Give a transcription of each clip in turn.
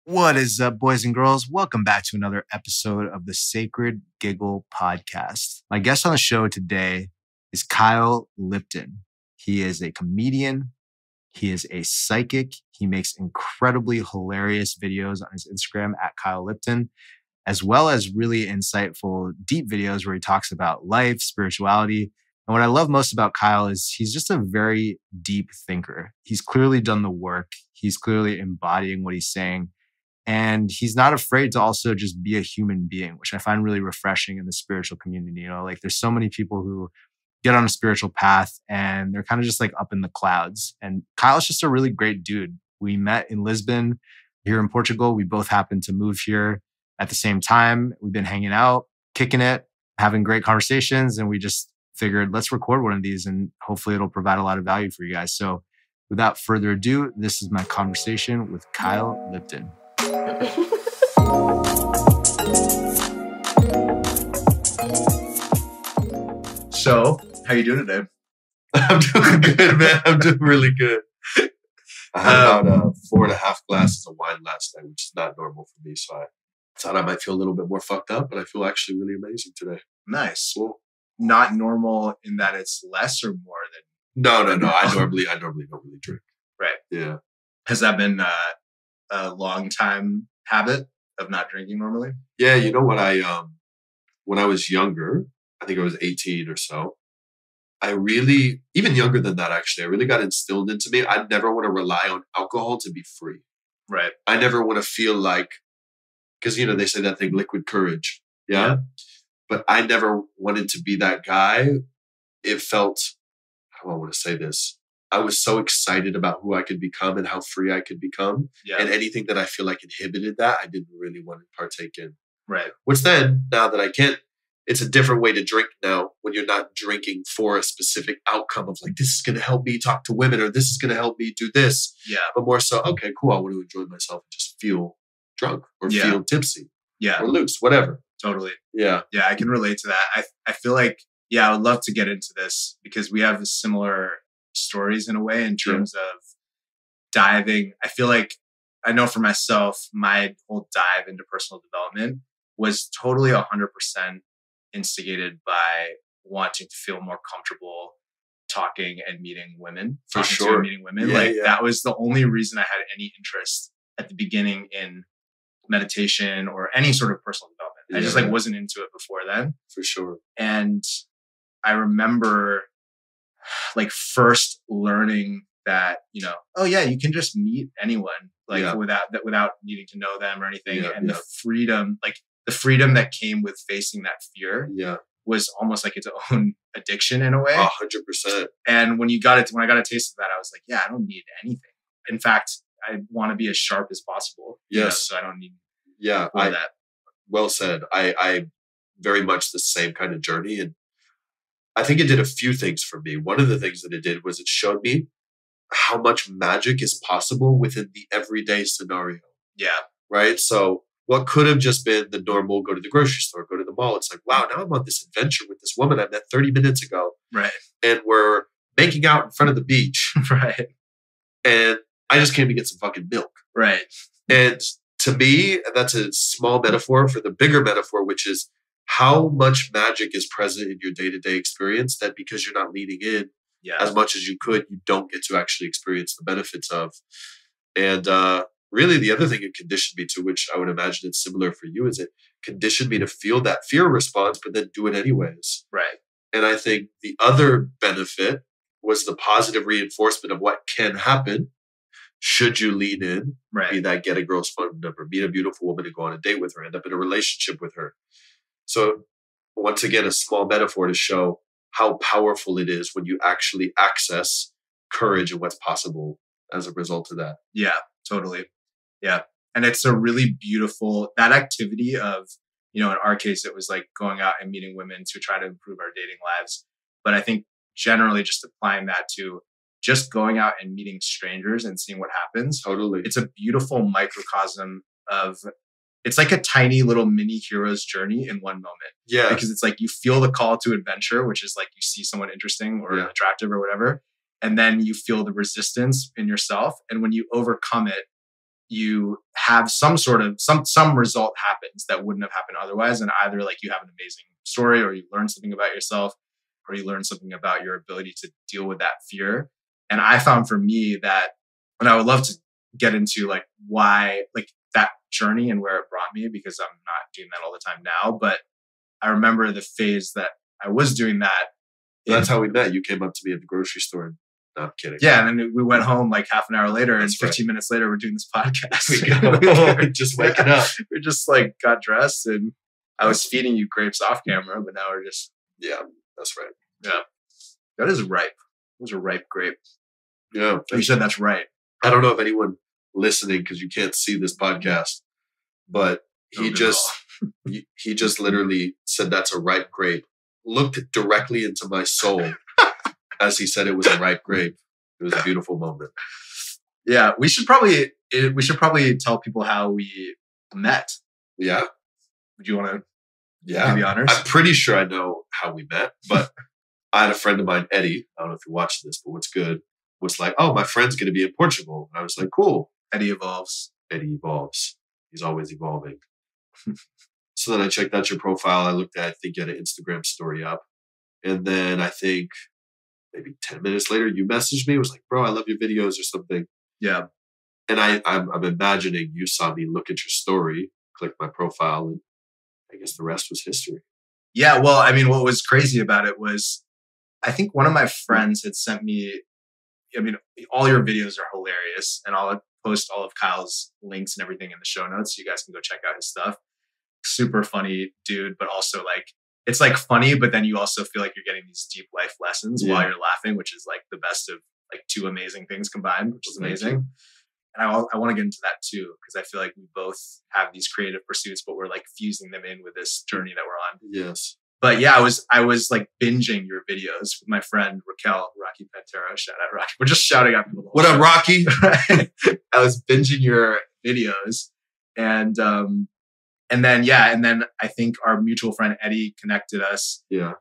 What is up, boys and girls? Welcome back to another episode of the Sacred Giggle podcast. My guest on the show today is Kyle Lipton. He is a comedian. He is a psychic. He makes incredibly hilarious videos on his Instagram at Kyle Lipton, as well as really insightful, deep videos where he talks about life, spirituality. And what I love most about Kyle is he's just a very deep thinker. He's clearly done the work. He's clearly embodying what he's saying. And he's not afraid to also just be a human being, which I find really refreshing in the spiritual community. You know, like there's so many people who get on a spiritual path and they're kind of just like up in the clouds. And Kyle's just a really great dude. We met in Lisbon here in Portugal. We both happened to move here at the same time. We've been hanging out, kicking it, having great conversations. And we just figured, let's record one of these and hopefully it'll provide a lot of value for you guys. So without further ado, this is my conversation with Kyle Lipton. So, how you doing today? I'm doing good, man. I'm doing really good. I had about 4.5 glasses of wine last night, which is not normal for me. So I thought I might feel a little bit more fucked up, but I feel actually really amazing today. Nice. Well, not normal in that it's less or more than... No. I normally don't really drink. Right. Yeah. Has that been a long time habit of not drinking normally? Yeah, you know what? When I was younger, I think I was 18 or so, I really, even younger than that actually, I really got instilled into me. I never want to rely on alcohol to be free. Right. I never want to feel like, because, you know, they say that thing, liquid courage. Yeah. But I never wanted to be that guy. It felt, how do I want to say this? I was so excited about who I could become and how free I could become. Yeah. And anything that I feel like inhibited that, I didn't really want to partake in. Right. Which then, now that I can, it's a different way to drink now when you're not drinking for a specific outcome of like, this is going to help me talk to women or this is going to help me do this. Yeah. But more so, okay, cool. I want to enjoy myself and just feel drunk or feel tipsy. Yeah. Or loose, whatever. Totally. Yeah. Yeah, I can relate to that. I feel like, yeah, I would love to get into this because we have similar stories in a way in terms of diving. I feel like, I know for myself, my whole dive into personal development was totally 100% instigated by wanting to feel more comfortable talking and meeting women. For sure. Meeting women. That was the only reason I had any interest at the beginning in meditation or any sort of personal development. I just wasn't into it before then. For sure. And I remember first learning that, you know, oh yeah, you can just meet anyone without needing to know them or anything. The freedom that came with facing that fear was almost like its own addiction in a way. 100%. And when I got a taste of that, I was like, yeah, I don't need anything. In fact, I want to be as sharp as possible. Yes. So I don't need that. Well said. I very much the same kind of journey. And I think it did a few things for me. One of the things that it did was it showed me how much magic is possible within the everyday scenario. Yeah. Right? So what could have just been the normal, go to the grocery store, go to the mall. It's like, wow, now I'm on this adventure with this woman I met 30 minutes ago. Right. And we're making out in front of the beach. Right. And I just came to get some fucking milk. Right. And to me, that's a small metaphor for the bigger metaphor, which is how much magic is present in your day-to-day experience that because you're not leaning in as much as you could, you don't get to actually experience the benefits of. And really, the other thing it conditioned me to, which I would imagine it's similar for you, is it conditioned me to feel that fear response, but then do it anyways. Right. And I think the other benefit was the positive reinforcement of what can happen should you lean in, be that get a girl's phone number, meet a beautiful woman and go on a date with her, end up in a relationship with her. So once again, a small metaphor to show how powerful it is when you actually access courage and what's possible as a result of that. Yeah, totally. Yeah. And it's a really beautiful, that activity of, you know, in our case, it was like going out and meeting women to try to improve our dating lives. But I think generally just applying that to just going out and meeting strangers and seeing what happens. Totally. It's a beautiful microcosm of, it's like a tiny little mini hero's journey in one moment. Yeah. Because it's like you feel the call to adventure, which is like you see someone interesting or attractive or whatever. And then you feel the resistance in yourself. And when you overcome it, you have some result happens that wouldn't have happened otherwise. And either like you have an amazing story, or you learn something about yourself, or you learn something about your ability to deal with that fear. And I found for me that, and I would love to get into like why, like that journey and where it brought me, because I'm not doing that all the time now. But I remember the phase that I was doing that. That's how we met. You came up to me at the grocery store. No, I'm kidding. Yeah, and then we went home like half an hour later, and 15 minutes later, we're doing this podcast. We're just waking up. We just like got dressed, and I was feeding you grapes off camera, but now we're just... Yeah, that's right. Yeah. That is ripe. It was a ripe grape. Yeah. You said that's right. I don't know if anyone listening, because you can't see this podcast, but he just literally said that's a ripe grape. Looked directly into my soul as he said it was a ripe grape. It was a beautiful moment. Yeah, we should probably tell people how we met. Yeah. Would you want to give me honors? I'm pretty sure I know how we met, but I had a friend of mine, Eddie. I don't know if you watched this, but what's good was like, oh, my friend's going to be in Portugal. And I was like, cool. Eddie evolves. He's always evolving. So then I checked out your profile. I looked at, I think you had an Instagram story up. And then I think maybe 10 minutes later, you messaged me. It was like, bro, I love your videos or something. Yeah. And I'm imagining you saw me look at your story, click my profile, and I guess the rest was history. Yeah. Well, I mean, what was crazy about it was, I think one of my friends had sent me, I mean, all your videos are hilarious, and I'll post all of Kyle's links and everything in the show notes, so you guys can go check out his stuff. Super funny dude, but also like, it's like funny, but then you also feel like you're getting these deep life lessons while you're laughing, which is like the best of like two amazing things combined, which is amazing. And I want to get into that too, because I feel like we both have these creative pursuits, but we're like fusing them in with this journey that we're on. Yes. But yeah, I was like binging your videos with my friend Raquel, Rocky Pantera. Shout out Rocky. We're just shouting out people. What up, Rocky? I was binging your videos, and then I think our mutual friend Eddie connected us. Yeah.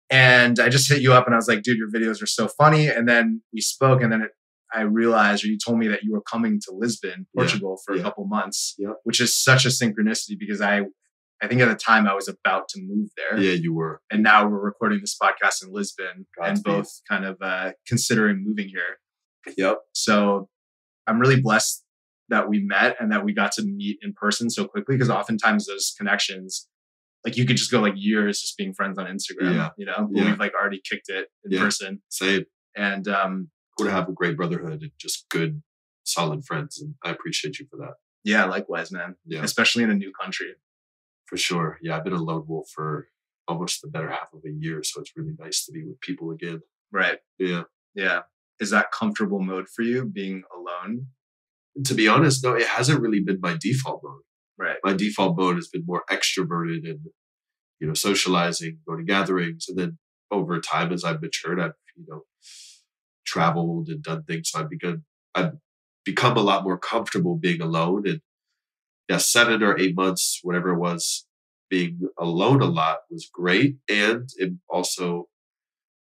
And I just hit you up, and I was like, dude, your videos are so funny. And then we spoke, and then I realized, or you told me that you were coming to Lisbon, Portugal for a couple months, which is such a synchronicity, because I think at the time I was about to move there. Yeah, you were. And now we're recording this podcast in Lisbon and both kind of considering moving here. Yep. So I'm really blessed that we met and that we got to meet in person so quickly, because oftentimes those connections, like you could just go like years just being friends on Instagram, you know, but we've like already kicked it in person. Same. And cool to have a great brotherhood and just good, solid friends. And I appreciate you for that. Yeah, likewise, man. Yeah. Especially in a new country. For sure. Yeah, I've been a lone wolf for almost the better half of a year, so it's really nice to be with people again. Right. Yeah. Yeah. Is that comfortable mode for you, being alone? To be honest, no, it hasn't really been my default mode. Right. My default mode has been more extroverted and, you know, socializing, going to gatherings. And then over time, as I've matured, I've, you know, traveled and done things. So I've become a lot more comfortable being alone. And 7 or 8 months, whatever it was, being alone a lot was great. And it also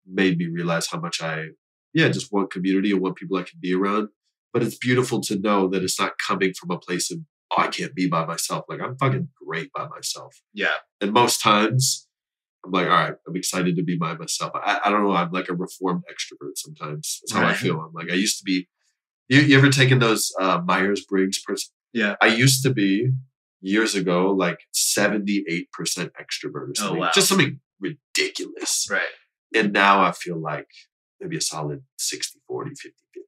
made me realize how much I just want community and want people I can be around. But it's beautiful to know that it's not coming from a place of, oh, I can't be by myself. Like, I'm fucking great by myself. Yeah. And most times I'm like, all right, I'm excited to be by myself. I don't know. I'm like a reformed extrovert sometimes. That's how I feel. I'm like, I used to be, you ever taken those Myers-Briggs person? Yeah. I used to be years ago, like 78% extrovert or something. Wow. Just something ridiculous. Right. And now I feel like maybe a solid 60, 40, 50, 50.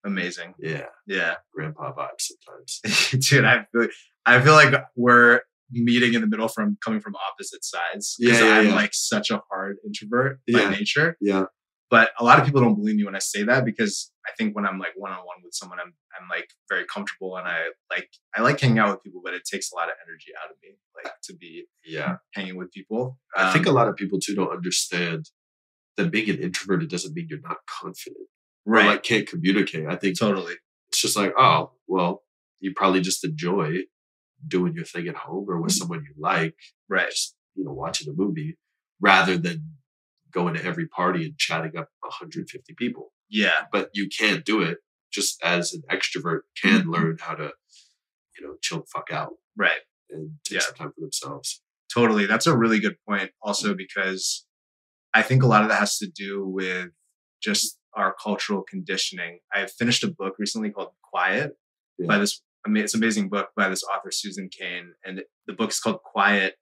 Amazing. Yeah. Yeah. Grandpa vibes sometimes. Dude, I feel like we're meeting in the middle coming from opposite sides. Because I'm like such a hard introvert by nature. Yeah. But a lot of people don't believe me when I say that, because I think when I'm like one-on-one with someone, I'm like very comfortable, and I like hanging out with people, but it takes a lot of energy out of me, like to be hanging with people. I think a lot of people too don't understand that being an introvert, it doesn't mean you're not confident. Right. Or like can't communicate. I think totally. It's just like, oh, well, you probably just enjoy doing your thing at home or with someone you like. Right. Just, you know, watching a movie rather than going to every party and chatting up 150 people. Yeah. But you can't do it just as an extrovert can learn how to chill the fuck out. Right. And take some time for themselves. Totally. That's a really good point also, because I think a lot of that has to do with just our cultural conditioning. I finished a book recently called Quiet by this, it's an amazing book by this author, Susan Cain. And the book is called Quiet,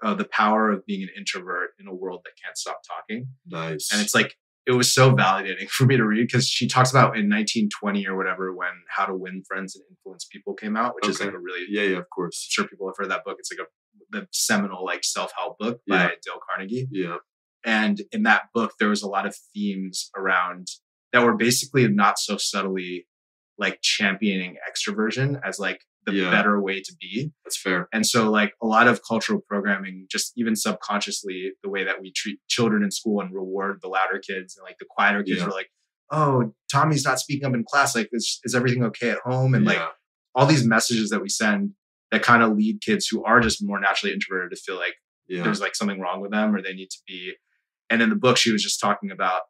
The Power of Being an Introvert in a World That Can't Stop Talking. Nice. And it's like, it was so validating for me to read, because she talks about in 1920 or whatever, when How to Win Friends and Influence People came out, which is like a really, yeah, of course. I'm sure people have heard that book. It's like the seminal like self-help book by Dale Carnegie. Yeah. And in that book, there was a lot of themes around that were basically not so subtly like championing extroversion as like the better way to be. That's fair. And so like a lot of cultural programming, just even subconsciously, the way that we treat children in school and reward the louder kids, and like the quieter kids were like, oh, Tommy's not speaking up in class. Like, is everything okay at home? And like all these messages that we send that kind of lead kids who are just more naturally introverted to feel like there's like something wrong with them, or they need to be. And in the book, she was just talking about,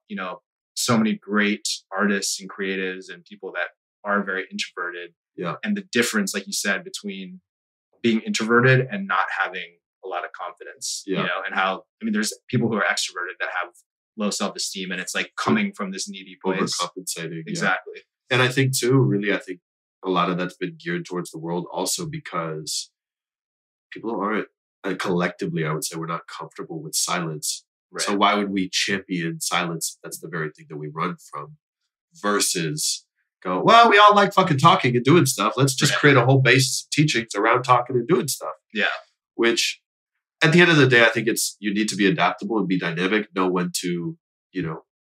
so many great artists and creatives and people that are very introverted. Yeah. And the difference, like you said, between being introverted and not having a lot of confidence, and how, there's people who are extroverted that have low self-esteem, and it's like coming from this needy place. Overcompensating. Exactly. And I think too, really, a lot of that's been geared towards the world also because people aren't, collectively, I would say, we're not comfortable with silence. Right. So why would we champion silence? That's the very thing that we run from, versus go, well, we all like fucking talking and doing stuff. Let's just create a whole base of teachings around talking and doing stuff. Yeah. Which at the end of the day, I think you need to be adaptable and be dynamic, know when to,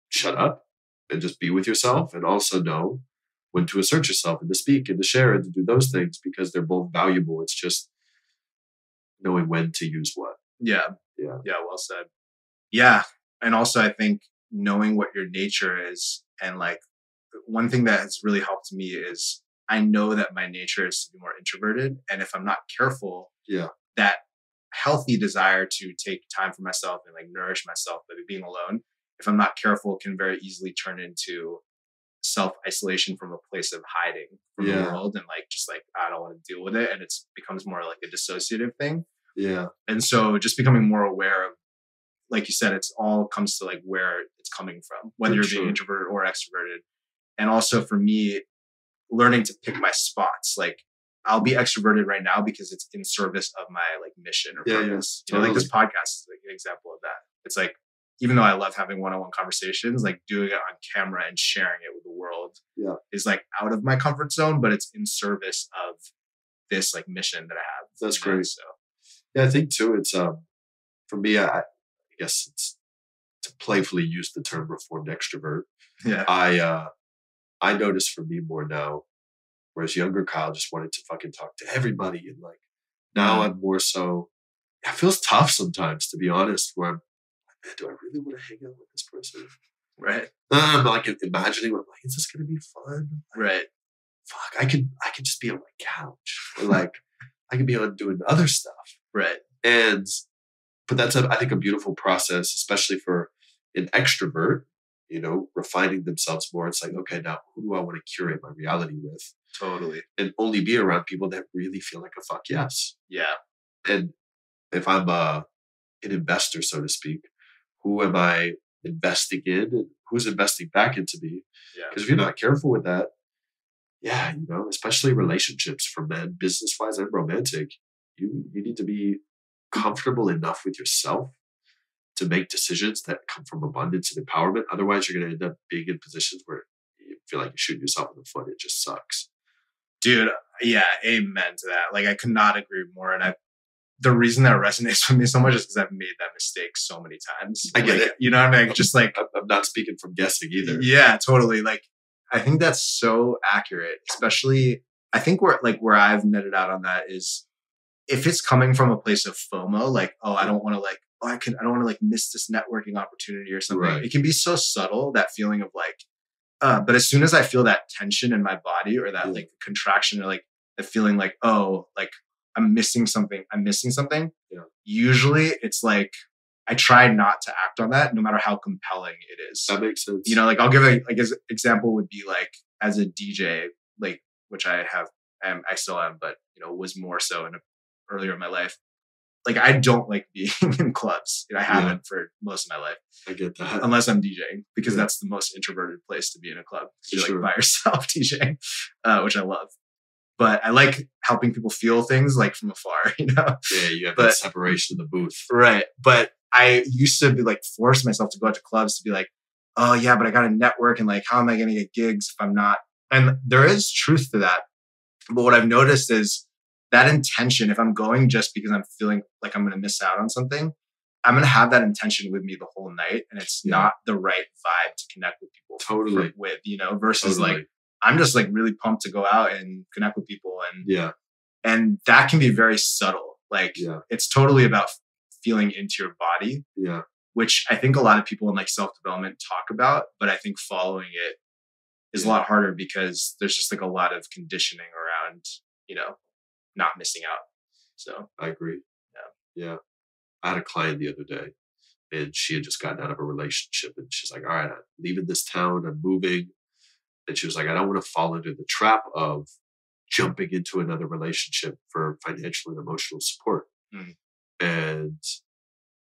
shut up and just be with yourself, and also know when to assert yourself and to speak and to share and to do those things, because they're both valuable. It's just knowing when to use what. Yeah. Yeah. Yeah. Well said. Yeah. And also I think knowing what your nature is, and like one thing that has really helped me is I know that my nature is to be more introverted. And if I'm not careful, that healthy desire to take time for myself and like nourish myself by being alone, if I'm not careful, can very easily turn into self-isolation from a place of hiding from the world, and like just like I don't want to deal with it, and it becomes more like a dissociative thing. Yeah. And so just becoming more aware of, like you said, it's all comes to like where it's coming from, whether you're being introverted or extroverted. And also for me, learning to pick my spots. Like I'll be extroverted right now because it's in service of my like mission or purpose. Like this podcast is like an example of that. It's like, even though I love having one-on-one conversations, like doing it on camera and sharing it with the world is like out of my comfort zone, but it's in service of this like mission that I have. That's great. So yeah, I think too, it's for me, I guess it's to playfully use the term reformed extrovert. Yeah. I notice for me more now, whereas younger Kyle just wanted to fucking talk to everybody, and like now I'm more so, it feels tough sometimes, to be honest, where I'm, do I really want to hang out with this person? Right. I'm like imagining, I'm like, is this going to be fun? Right. Fuck, I could just be on my couch, or like I could be on doing other stuff. Right. But that's I think a beautiful process, especially for an extrovert, refining themselves more. It's like, okay, now who do I want to curate my reality with? Totally. And only be around people that really feel like a fuck yes. Yeah. And if I'm an investor, so to speak, who am I investing in, and who's investing back into me? Because if you're not careful with that, especially relationships for men, business-wise and romantic, you need to be comfortable enough with yourself to make decisions that come from abundance and empowerment. Otherwise, you're going to end up being in positions where you feel like you shoot yourself in the foot. It just sucks. Dude, yeah, amen to that. Like, I could not agree more. And the reason that resonates with me so much is because I've made that mistake so many times. I get it. You know what I mean? Just like, I'm not speaking from guessing either. Yeah, totally. Like, I think that's so accurate, especially I think where I've netted out on that is if it's coming from a place of FOMO, like, I don't want to I don't want to like miss this networking opportunity or something. Right. It can be so subtle, that feeling of like, but as soon as I feel that tension in my body, or that like contraction, or like the feeling like, like I'm missing something. Yeah. Usually it's like, I try not to act on that, no matter how compelling it is. That makes sense. Like I'll give an example would be like, as a DJ, like, which I have I still am, but was more so earlier in my life. Like, I don't like being in clubs. I haven't for most of my life. I get that. Unless I'm DJing, because that's the most introverted place to be in a club. You're sure. like by yourself DJing, which I love. But I like helping people feel things like from afar, Yeah, you have that separation of the booth. Right. But I used to be like force myself to go out to clubs to be like, oh yeah, but I got to network, and like, how am I going to get gigs if I'm not? And there is truth to that. But what I've noticed is that intention, if I'm going just because I'm feeling like I'm going to miss out on something, I'm going to have that intention with me the whole night. And it's not the right vibe to connect with people versus like, I'm just like really pumped to go out and connect with people. And that can be very subtle. Like it's totally about feeling into your body, which I think a lot of people in like self-development talk about, but I think following it is a lot harder because there's just like a lot of conditioning around, not missing out. So I agree. Yeah. I had a client the other day, and she had just gotten out of a relationship, and she's like, all right, I'm leaving this town, I'm moving. And she was like, I don't want to fall into the trap of jumping into another relationship for financial and emotional support. And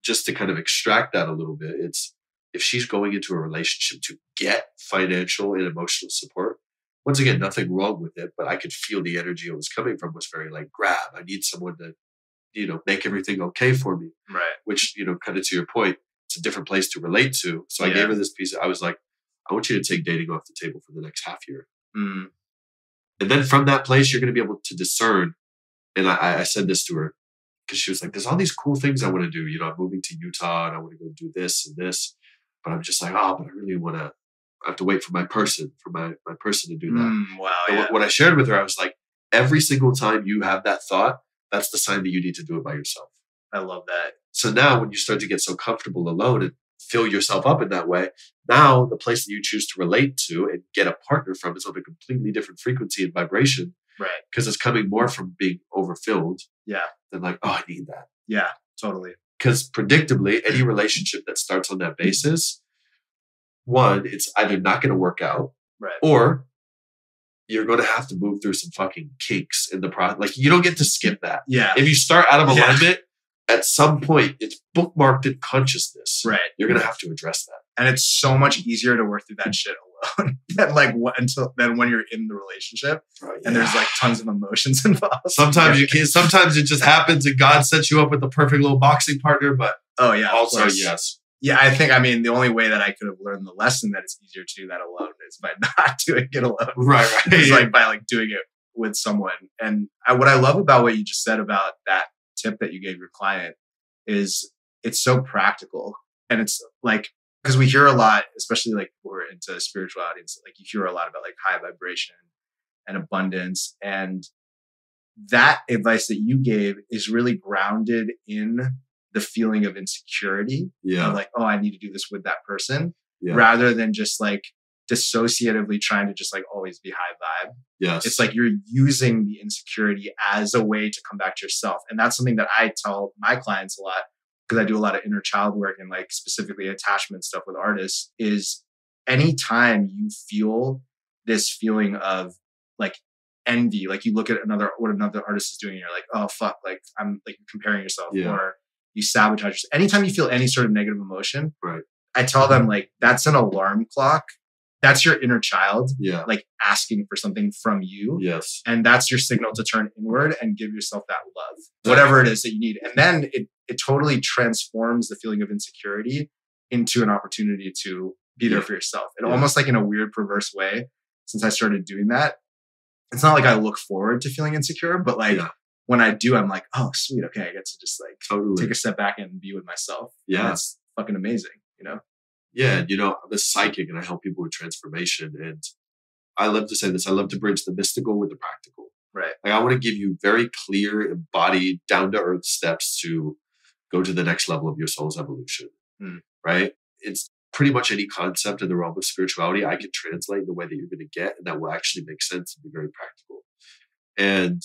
just to kind of extract that a little bit, it's if she's going into a relationship to get financial and emotional support, once again, nothing wrong with it, but I could feel the energy it was coming from was very like, grab, I need someone to, make everything okay for me. Right. Which, kind of to your point, it's a different place to relate to. So I gave her this piece. I was like, I want you to take dating off the table for the next half year. And then from that place, you're going to be able to discern. And I said this to her because she was like, there's all these cool things I want to do. I'm moving to Utah and I want to go do this and this. But I'm just like, but I really want to, I have to wait for my person to do that. Wow. And what I shared with her, I was like, every single time you have that thought, that's the sign that you need to do it by yourself. I love that. So now when you start to get so comfortable alone and fill yourself up in that way, now the place that you choose to relate to and get a partner from is on a completely different frequency and vibration. Right. Because it's coming more from being overfilled. Yeah. Than like, I need that. Yeah, totally. Because predictably, any relationship that starts on that basis, one, it's either not going to work out, or you're going to have to move through some fucking kinks in the process. Like, you don't get to skip that. Yeah. If you start out of alignment, at some point, it's bookmarked in consciousness. Right. You're going to have to address that. And it's so much easier to work through that shit alone than when you're in the relationship. And there's like tons of emotions involved. Sometimes you can't. Sometimes it just happens and God sets you up with the perfect little boxing partner. But also, yes. Yeah, the only way that I could have learned the lesson that it's easier to do that alone is by not doing it alone. Right. It's like by like doing it with someone. And what I love about what you just said about that tip that you gave your client is it's so practical. And it's like, because we hear a lot, especially like we're into spirituality, like you hear a lot about like high vibration and abundance. And that advice that you gave is really grounded in the feeling of insecurity. Of like, I need to do this with that person, rather than just like dissociatively trying to just like always be high vibe. Yes. It's like you're using the insecurity as a way to come back to yourself. And that's something that I tell my clients a lot, because I do a lot of inner child work and like specifically attachment stuff with artists, is anytime you feel this feeling of like envy, like you look at what another artist is doing and you're like, oh fuck, like I'm like comparing yourself, or you sabotage yourself. Anytime you feel any sort of negative emotion, I tell them like, that's an alarm clock. That's your inner child, like asking for something from you. Yes. And that's your signal to turn inward and give yourself that love, whatever it is that you need. And then it totally transforms the feeling of insecurity into an opportunity to be there for yourself. And almost like in a weird, perverse way, since I started doing that, it's not like I look forward to feeling insecure, but like when I do, I'm like, oh, sweet. Okay. I get to just like take a step back and be with myself. Yeah. And it's fucking amazing, Yeah. I'm a psychic and I help people with transformation. And I love to say this. I love to bridge the mystical with the practical. Right. Like I want to give you very clear, embodied, down to earth steps to go to the next level of your soul's evolution. Right. It's pretty much any concept in the realm of spirituality I can translate in the way that you're going to get, and that will actually make sense and be very practical. And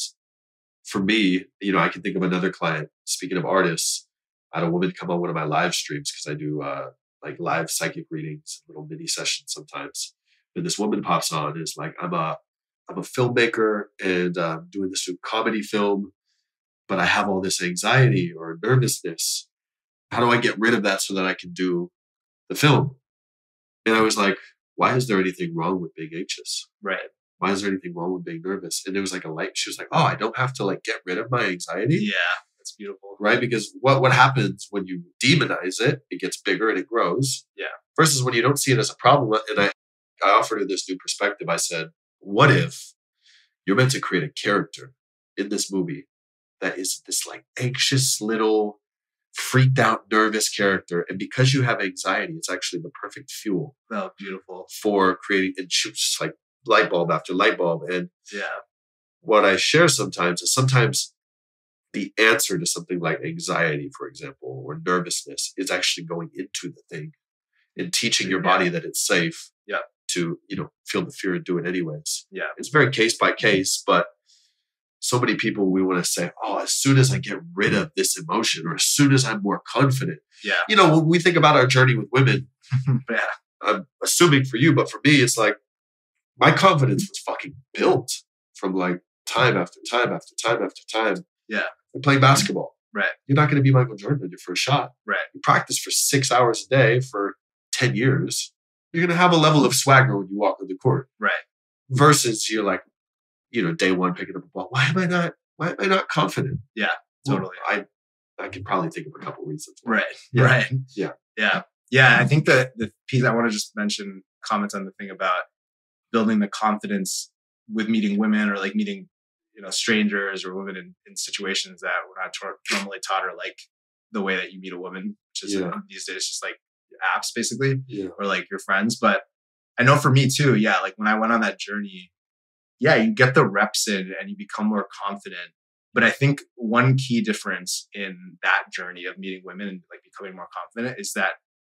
for me, I can think of another client. Speaking of artists, I had a woman come on one of my live streams because I do like live psychic readings, little mini sessions sometimes. And this woman pops on and is like, I'm a I'm a filmmaker and doing this new comedy film, but I have all this anxiety or nervousness. How do I get rid of that so that I can do the film? And I was like, why is there anything wrong with being anxious? Right. Why is there anything wrong with being nervous? And there was like a light. She was like, oh, I don't have to like get rid of my anxiety. Yeah, that's beautiful. Right? Because what happens when you demonize it, it gets bigger and it grows. Yeah. Versus when you don't see it as a problem. And I offered her this new perspective. I said, what if you're meant to create a character in this movie that is this like anxious little freaked out, nervous character. And because you have anxiety, it's actually the perfect fuel. Oh, beautiful. For creating, and shoots like light bulb after light bulb. And yeah, what I share sometimes is sometimes the answer to something like anxiety, for example, or nervousness is actually going into the thing and teaching your body that it's safe to, feel the fear and do it anyways. Yeah. It's very case by case, but so many people, we want to say, oh, as soon as I get rid of this emotion or as soon as I'm more confident. Yeah. When we think about our journey with women, I'm assuming for you, but for me, it's like my confidence was fucking built from like time after time after time after time. Yeah. And playing basketball. Right. You're not going to be Michael Jordan on your first shot. Right. You practice for 6 hours a day for 10 years. You're going to have a level of swagger when you walk on the court. Right. Versus you're like, day one picking up a ball. Why am I not confident? Yeah, totally. Well, I can probably think of a couple reasons. Right. Yeah. Right. Yeah. Yeah. Yeah. I think the piece I want to just mention, comments on the thing about building the confidence with meeting women or like meeting, strangers or women in situations that we're not normally taught, or like the way that you meet a woman, which is these days just like apps basically, or like your friends. But I know for me too, like when I went on that journey, you get the reps in and you become more confident. But I think one key difference in that journey of meeting women and like becoming more confident is that,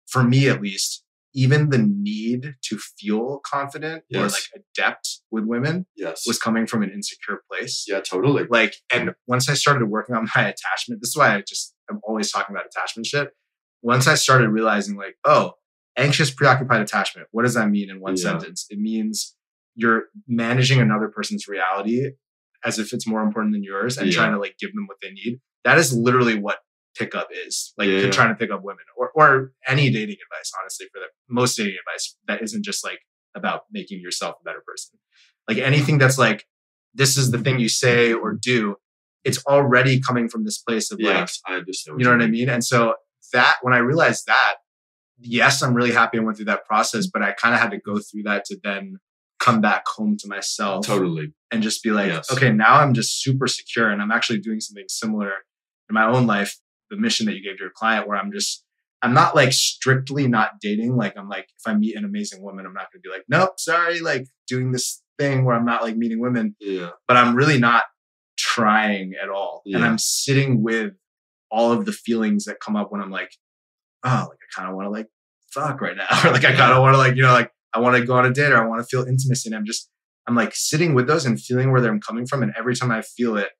for me at least, even the need to feel confident or like adept with women was coming from an insecure place. Yeah, totally. Like, and once I started working on my attachment, this is why I'm always talking about attachment shit. Once I started realizing like, oh, anxious, preoccupied attachment. What does that mean in one sentence? It means you're managing another person's reality as if it's more important than yours and trying to like give them what they need. That is literally what pickup is. Like trying to pick up women or any dating advice, honestly, for most dating advice that isn't just like about making yourself a better person. Like anything that's like, this is the thing you say or do, it's already coming from this place of like, I understand. You know what I mean? And so that when I realized that, yes, I'm really happy I went through that process, but I kind of had to go through that to then come back home to myself. Totally. And just be like, okay, now I'm just super secure and I'm actually doing something similar in my own life, the mission that you gave to your client, where I'm not like strictly not dating. Like I'm like, if I meet an amazing woman, I'm not going to be like, nope, sorry, like doing this thing where I'm not like meeting women. Yeah. But I'm really not trying at all. Yeah. And I'm sitting with all of the feelings that come up when I'm like, oh, like I kind of want to like fuck right now. Or like I kind of want to like, like I want to go on a date or I want to feel intimacy. And I'm like sitting with those and feeling where they're coming from. And every time I feel it,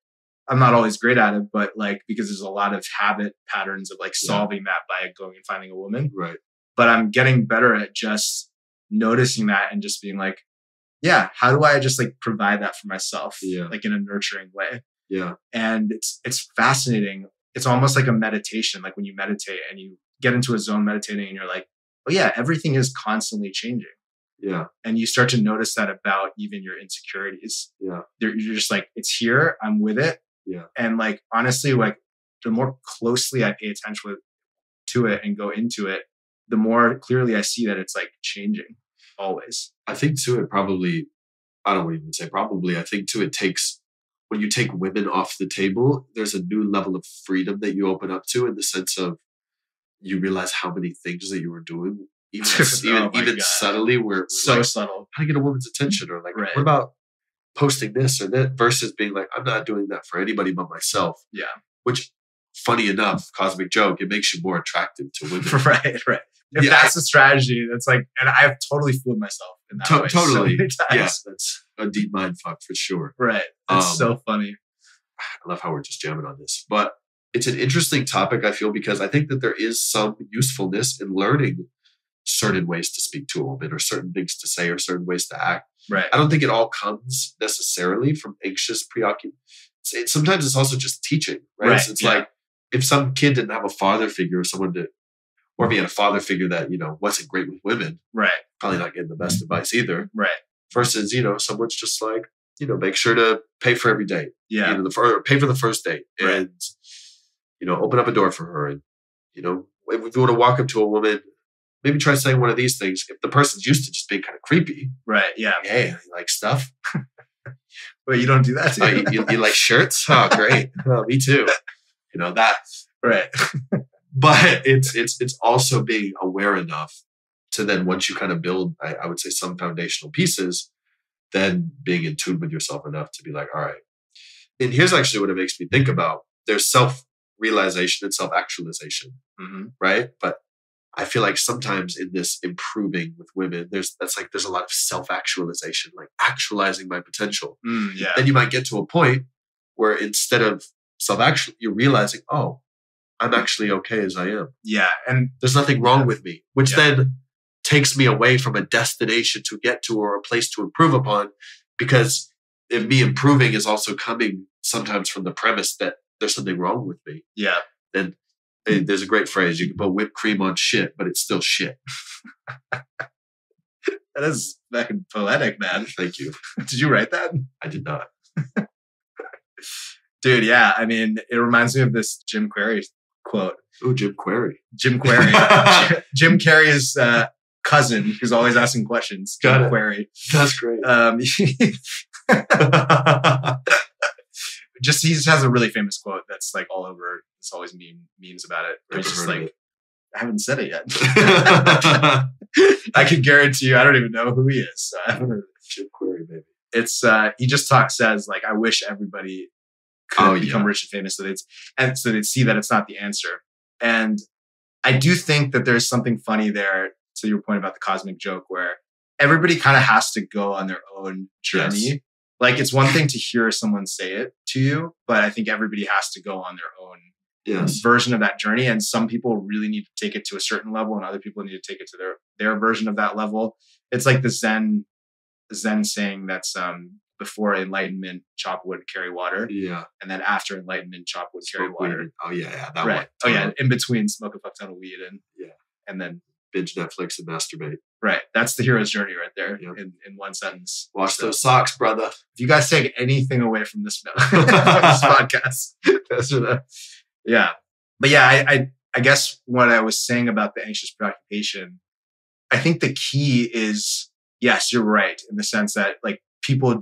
I'm not always great at it, but like, because there's a lot of habit patterns of like solving that by going and finding a woman. Right. But I'm getting better at just noticing that and just being like, how do I just like provide that for myself? Yeah. Like in a nurturing way. Yeah. And it's fascinating. It's almost like a meditation. Like when you meditate and you get into a zone meditating and you're like, oh yeah, everything is constantly changing. Yeah. And you start to notice that about even your insecurities. Yeah. You're just like, it's here, I'm with it. Yeah. And like, honestly, like the more closely I pay attention to it and go into it, the more clearly I see that it's like changing always. I think too, I don't even say probably, I think too, it takes, when you take women off the table, there's a new level of freedom that you open up to, in the sense of you realize how many things that you were doing, even subtly, were so like, subtle. How to get a woman's attention, or like, what about posting this or that, versus being like, I'm not doing that for anybody but myself. Yeah. Which, funny enough, cosmic joke, it makes you more attractive to women. Right. If that's a strategy, that's like, and I've totally fooled myself in that way. Totally. So yeah, that's a deep mind fuck for sure. Right. That's so funny. I love how we're just jamming on this, but it's an interesting topic, I feel, because I think that there is some usefulness in learning certain ways to speak to a woman or certain things to say or certain ways to act. Right. I don't think it all comes necessarily from anxious preoccupation. Sometimes it's also just teaching, right? So it's like if some kid didn't have a father figure or someone to, or if he had a father figure that, wasn't great with women, right, probably not getting the best advice either. Right. Versus, someone's just like, make sure to pay for every date. Yeah. Or pay for the first date and, open up a door for her. And, if you want to walk up to a woman, maybe try saying one of these things. If the person's used to just being kind of creepy. Right. Yeah. Hey, you like stuff? But you don't do that too. You like shirts? Oh, great. Oh, me too. That. Right. But it's also being aware enough to then once you kind of build, I would say some foundational pieces, then being in tune with yourself enough to be like, all right. And here's actually what it makes me think about. There's self-realization and self-actualization, right? But I feel like sometimes in this improving with women, there's a lot of self-actualization, like actualizing my potential. Then you might get to a point where instead of self-actual, you're realizing, oh, I'm actually okay as I am. Yeah. And there's nothing wrong with me, which then takes me away from a destination to get to or a place to improve upon. Because if me improving is also coming sometimes from the premise that there's something wrong with me. Yeah. Then there's a great phrase. You can put whipped cream on shit, but it's still shit. That is fucking poetic, man. Thank you. Did you write that? I did not. Dude, yeah. I mean, it reminds me of this Jim Carrey quote. Oh, Jim Carrey. Jim Carrey. Jim Carrey's cousin, who's always asking questions. Jim Carrey. That's great. He just has a really famous quote that's like all over. It's always memes about it. Where he's just like, I haven't said it yet. I can guarantee you, I don't even know who he is. So I haven't heard of it. Jim Carrey, baby. It's he just says like, I wish everybody could become rich and famous, so they'd see that it's not the answer. And I do think that there's something funny there to your point about the cosmic joke, where everybody kind of has to go on their own journey. Yes. Like it's one thing to hear someone say it to you, but I think everybody has to go on their own version of that journey. And some people really need to take it to a certain level, and other people need to take it to their version of that level. It's like the Zen saying that's before enlightenment, chop wood, carry water. Yeah. And then after enlightenment, chop wood, carry water. Weed. Oh yeah, that right. one. Oh yeah, in between, smoke a fuck ton of weed and then binge Netflix and masturbate. Right. That's the hero's journey right there in one sentence. Wash those socks, brother. If you guys take anything away from this podcast, that's yeah. But yeah, I guess what I was saying about the anxious preoccupation, I think the key is, yes, you're right, in the sense that like people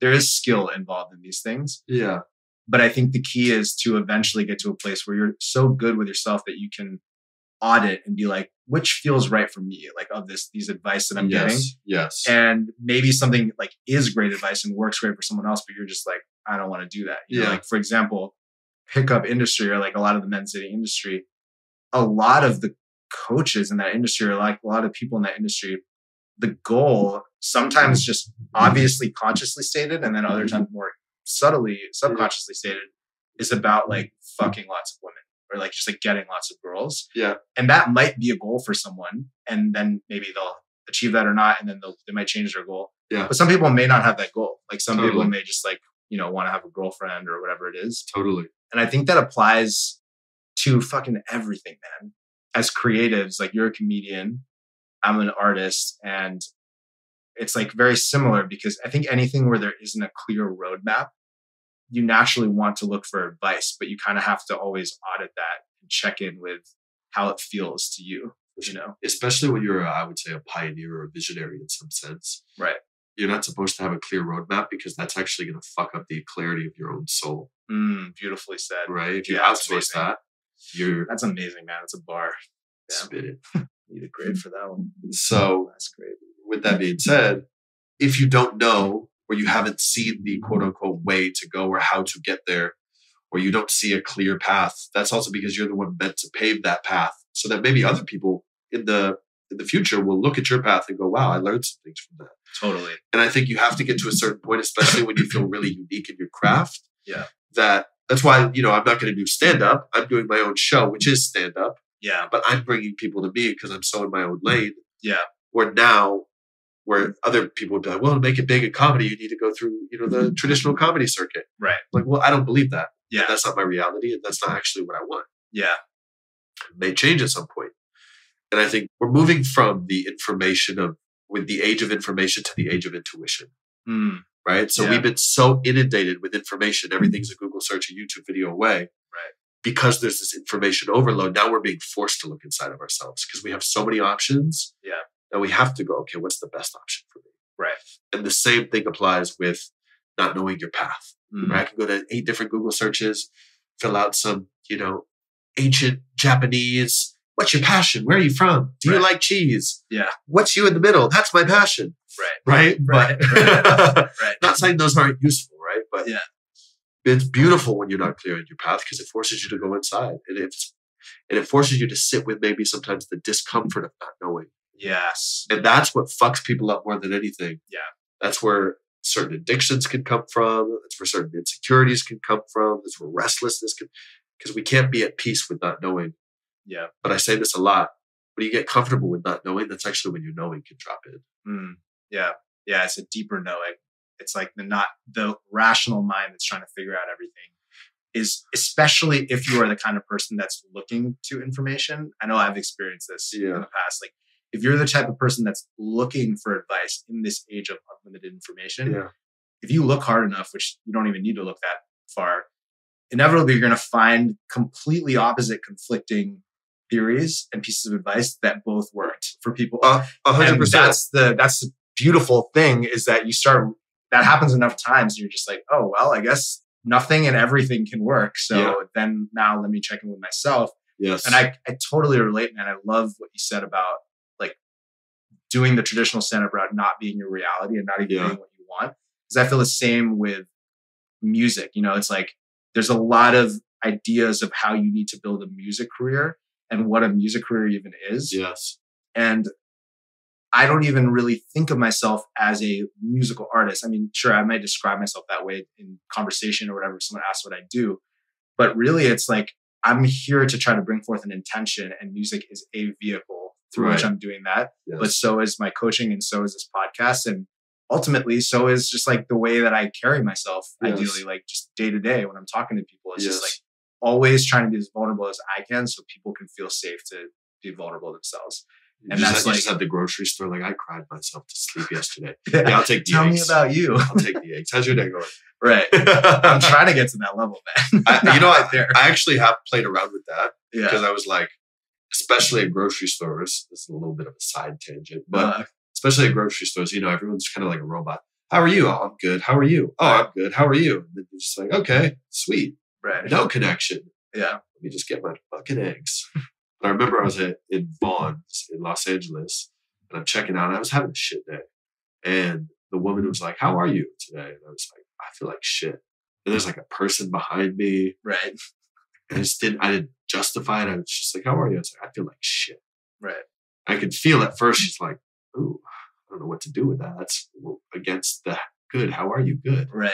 there is skill involved in these things. Yeah. But I think the key is to eventually get to a place where you're so good with yourself that you can audit and be like, which feels right for me, like of these advice that I'm getting. Yes. And maybe something like is great advice and works great for someone else, but you're just like, I don't want to do that. You know, like for example, pickup industry or like a lot of the men's dating industry, a lot of the coaches in that industry or like a lot of people in that industry, the goal sometimes just obviously consciously stated, and then other times more subtly, subconsciously stated, is about like fucking lots of women. Or like just like getting lots of girls. Yeah. And that might be a goal for someone. And then maybe they'll achieve that or not. And then they might change their goal. Yeah. But some people may not have that goal. Like some people may just like, want to have a girlfriend or whatever it is. Totally. And I think that applies to fucking everything, man. As creatives, like you're a comedian, I'm an artist. And it's like very similar because I think anything where there isn't a clear roadmap, you naturally want to look for advice, but you kind of have to always audit that and check in with how it feels to you, Especially when you're, I would say, a pioneer or a visionary in some sense. Right. You're not supposed to have a clear roadmap because that's actually going to fuck up the clarity of your own soul. Beautifully said. Right? If you outsource that, That's amazing, man. That's a bar. Yeah. Spit it. Need a grade for that one. So, that's great. With that being said, if you don't know, or you haven't seen the quote unquote way to go or how to get there, or you don't see a clear path, that's also because you're the one meant to pave that path so that maybe other people in the future will look at your path and go, wow, I learned some things from that. Totally. And I think you have to get to a certain point, especially when you feel really unique in your craft. Yeah. That's why, I'm not going to do stand up. I'm doing my own show, which is stand up. Yeah. But I'm bringing people to me because I'm so in my own lane. Yeah. Where now, where other people would be like, well, to make it big in comedy, you need to go through, the traditional comedy circuit. Right. Like, well, I don't believe that. Yeah. And that's not my reality. And that's not actually what I want. Yeah. It may change at some point. And I think we're moving from the with the age of information to the age of intuition. Right. So we've been so inundated with information. Everything's a Google search, a YouTube video away. Right. Because there's this information overload. Now we're being forced to look inside of ourselves because we have so many options. Yeah. That we have to go, okay, what's the best option for me? Right. And the same thing applies with not knowing your path. Right? I can go to 8 different Google searches, fill out some, ancient Japanese. What's your passion? Where are you from? Do you like cheese? Yeah. What's you in the middle? That's my passion. Right. But right. Not saying those aren't useful, right? But yeah. It's beautiful when you're not clear on your path because it forces you to go inside. And it forces you to sit with maybe sometimes the discomfort of not knowing. Yes. And that's what fucks people up more than anything. Yeah. That's where certain addictions can come from. That's where certain insecurities can come from. That's where restlessness can, because we can't be at peace with not knowing. Yeah. But I say this a lot. When you get comfortable with not knowing, that's actually when your knowing can drop in. Yeah. Yeah. It's a deeper knowing. It's like the rational mind that's trying to figure out everything is, especially if you are the kind of person that's looking to information. I know I've experienced this in the past. Like if you're the type of person that's looking for advice in this age of unlimited information, if you look hard enough, which you don't even need to look that far, inevitably you're going to find completely opposite conflicting theories and pieces of advice that both worked for people. 100%. That's the beautiful thing is that that happens enough times and you're just like, oh, well, I guess nothing and everything can work. So then now let me check in with myself. Yes. And I totally relate, man. I love what you said about like doing the traditional stand-up route, not being your reality and not even being what you want. Because I feel the same with music. It's like there's a lot of ideas of how you need to build a music career and what a music career even is. Yes. And I don't even really think of myself as a musical artist. I mean, sure, I might describe myself that way in conversation or whatever, if someone asks what I do. But really, it's like, I'm here to try to bring forth an intention, and music is a vehicle through which I'm doing that. Yes. But so is my coaching, and so is this podcast. And ultimately, so is just like the way that I carry myself, ideally, like just day to day when I'm talking to people. It's just like always trying to be as vulnerable as I can so people can feel safe to be vulnerable themselves. And that's like, just at the grocery store. Like I cried myself to sleep yesterday. I'll take the Tell eggs. me about you. I'll take the eggs. How's your day going? Right. I'm trying to get to that level, man. I actually have played around with that because I was like, especially at grocery stores, this is a little bit of a side tangent, but especially at grocery stores, everyone's kind of like a robot. How are you? Oh, I'm good. How are you? Oh, I'm good. How are you? And then it's just like, okay, sweet. Right. No connection. Yeah. Let me just get my fucking eggs. I remember I was in Vaughn's in Los Angeles and I'm checking out and I was having a shit day. And the woman was like, how are you today? And I was like, I feel like shit. And there's like a person behind me. Right. And I didn't justify it. I was just like, how are you? I was like, I feel like shit. Right. I could feel at first she's like, ooh, I don't know what to do with that. That's against the good. How are you? Good. Right.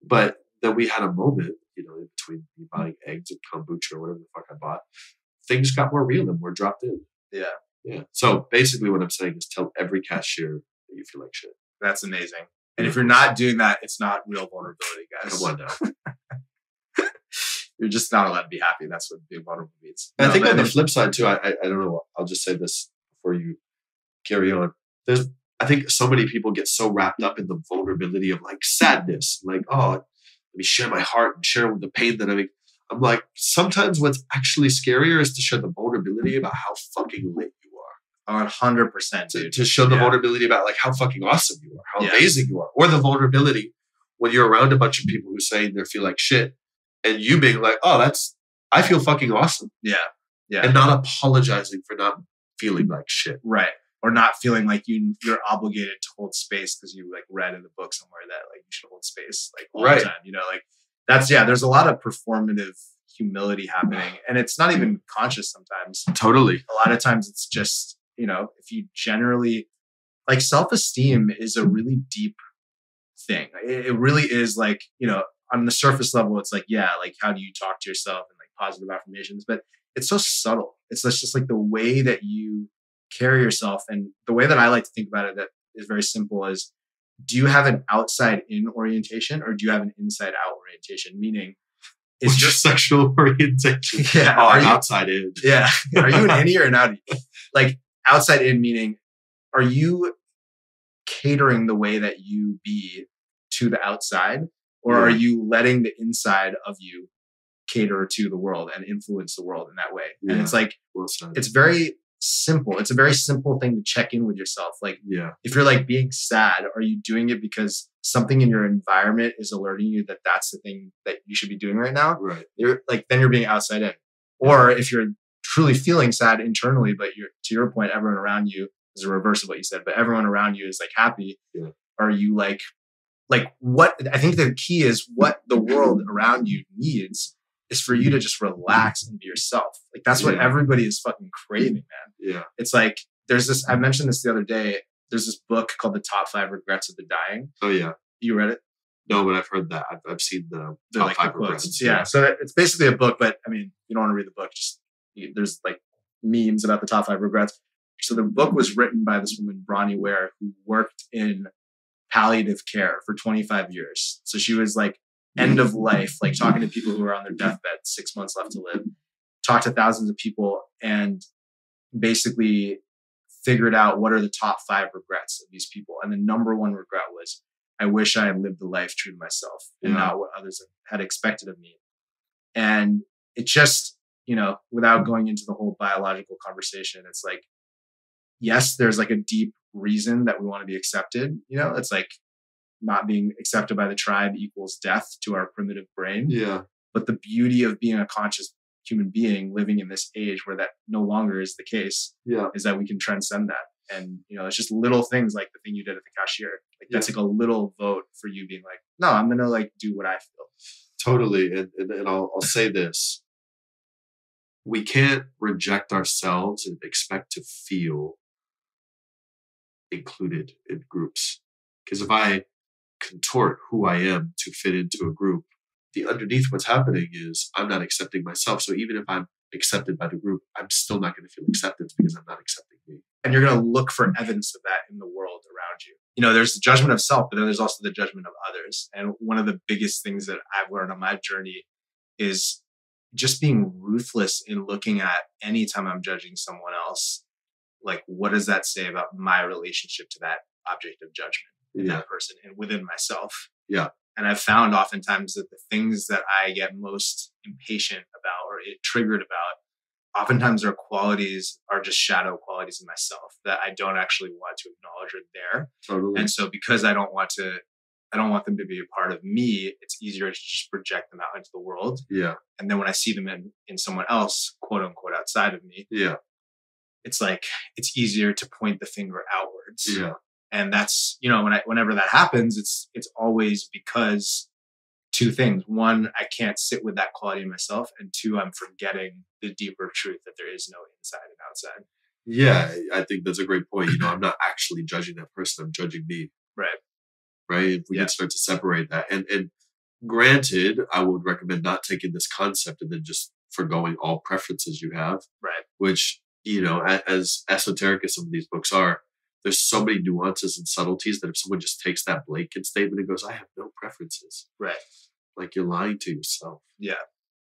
But then we had a moment, in between me buying eggs and kombucha or whatever the fuck I bought. Things got more real and more dropped in. Yeah. Yeah. So basically what I'm saying is tell every cashier that you feel like shit. That's amazing. And if you're not doing that, it's not real vulnerability, guys. Come on now. You're just not allowed to be happy. That's what being vulnerable means. I think on the flip side too, I don't know. I'll just say this before you carry on. I think so many people get so wrapped up in the vulnerability of like sadness. Like, oh, let me share my heart and share the pain that I'm like, sometimes what's actually scarier is to share the vulnerability about how fucking lit you are. 100%, dude. To show the vulnerability about like how fucking awesome you are, how amazing you are. Or the vulnerability when you're around a bunch of people who say they feel like shit and you being like, oh, I feel fucking awesome. Yeah. Yeah. And not apologizing for not feeling like shit. Right. Or not feeling like you're obligated to hold space because you like read in the book somewhere that like you should hold space like all the time. Like that's, there's a lot of performative humility happening and it's not even conscious sometimes. Totally. A lot of times it's just, if you generally like self-esteem is a really deep thing. It really is like, on the surface level, it's like, like how do you talk to yourself and like positive affirmations, but it's so subtle. It's just like the way that you carry yourself. And the way that I like to think about it that is very simple is, do you have an outside in orientation or do you have an inside out orientation? Meaning, is your sexual orientation? Yeah. Are you outside in? Yeah. Are you an innie or an outie? Like outside in meaning, are you catering the way that you be to the outside, or are you letting the inside of you cater to the world and influence the world in that way? Yeah. And it's like, it's very simple. It's a very simple thing to check in with yourself. Like, if you're like being sad, are you doing it because something in your environment is alerting you that that's the thing that you should be doing right now? Right. You're like, then you're being outside in. Or if you're truly feeling sad internally, but you're, to your point, everyone around you is a reverse of what you said, but everyone around you is like happy. Yeah. Are you like what? I think the key is what the world around you needs is for you to just relax and be yourself. Like that's what everybody is fucking craving, man. Yeah. It's like, there's this, I mentioned this the other day. There's this book called The Top 5 Regrets of the Dying. Oh yeah. You read it? No, but I've heard that. I've seen the Top like 5 the Regrets. Yeah. So it's basically a book, but I mean, you don't want to read the book. Just there's like memes about the top 5 regrets. So the book was written by this woman, Bronnie Ware, who worked in palliative care for 25 years. So she was like end of life, like talking to people who are on their deathbed, 6 months left to live, talked to thousands of people and basically figured out what are the top 5 regrets of these people. And the number one regret was, I wish I had lived a life true to myself and not what others had expected of me. And it just, without going into the whole biological conversation, it's like, yes, there's like a deep reason that we want to be accepted. It's like not being accepted by the tribe equals death to our primitive brain. Yeah. But the beauty of being a conscious human being living in this age where that no longer is the case is that we can transcend that. And, it's just little things like the thing you did at the cashier. Like that's like a little vote for you being like, no, I'm going to like do what I feel. Totally. And I'll say this. We can't reject ourselves and expect to feel included in groups. Because if I contort who I am to fit into a group, the underneath what's happening is I'm not accepting myself. So even if I'm accepted by the group, I'm still not going to feel acceptance because I'm not accepting me. And you're going to look for evidence of that in the world around you. There's the judgment of self, but then there's also the judgment of others. And one of the biggest things that I've learned on my journey is just being ruthless in looking at anytime I'm judging someone else. Like, what does that say about my relationship to that object of judgment in that person and within myself? Yeah. And I've found oftentimes that the things that I get most impatient about or triggered about, oftentimes are just shadow qualities in myself that I don't actually want to acknowledge are there. Totally. And so because I don't want them to be a part of me, it's easier to just project them out into the world. Yeah. And then when I see them in someone else, quote unquote, outside of me, it's like, it's easier to point the finger outwards. Yeah. And that's, whenever that happens, it's always because 2 things. 1, I can't sit with that quality in myself. And 2, I'm forgetting the deeper truth that there is no inside and outside. Yeah, I think that's a great point. I'm not actually judging that person. I'm judging me. Right. Right. If we can start to separate that. And granted, I would recommend not taking this concept and then just forgoing all preferences you have. Right. Which, as esoteric as some of these books are, there's so many nuances and subtleties that if someone just takes that blanket statement and goes, I have no preferences. Right. Like you're lying to yourself. Yeah.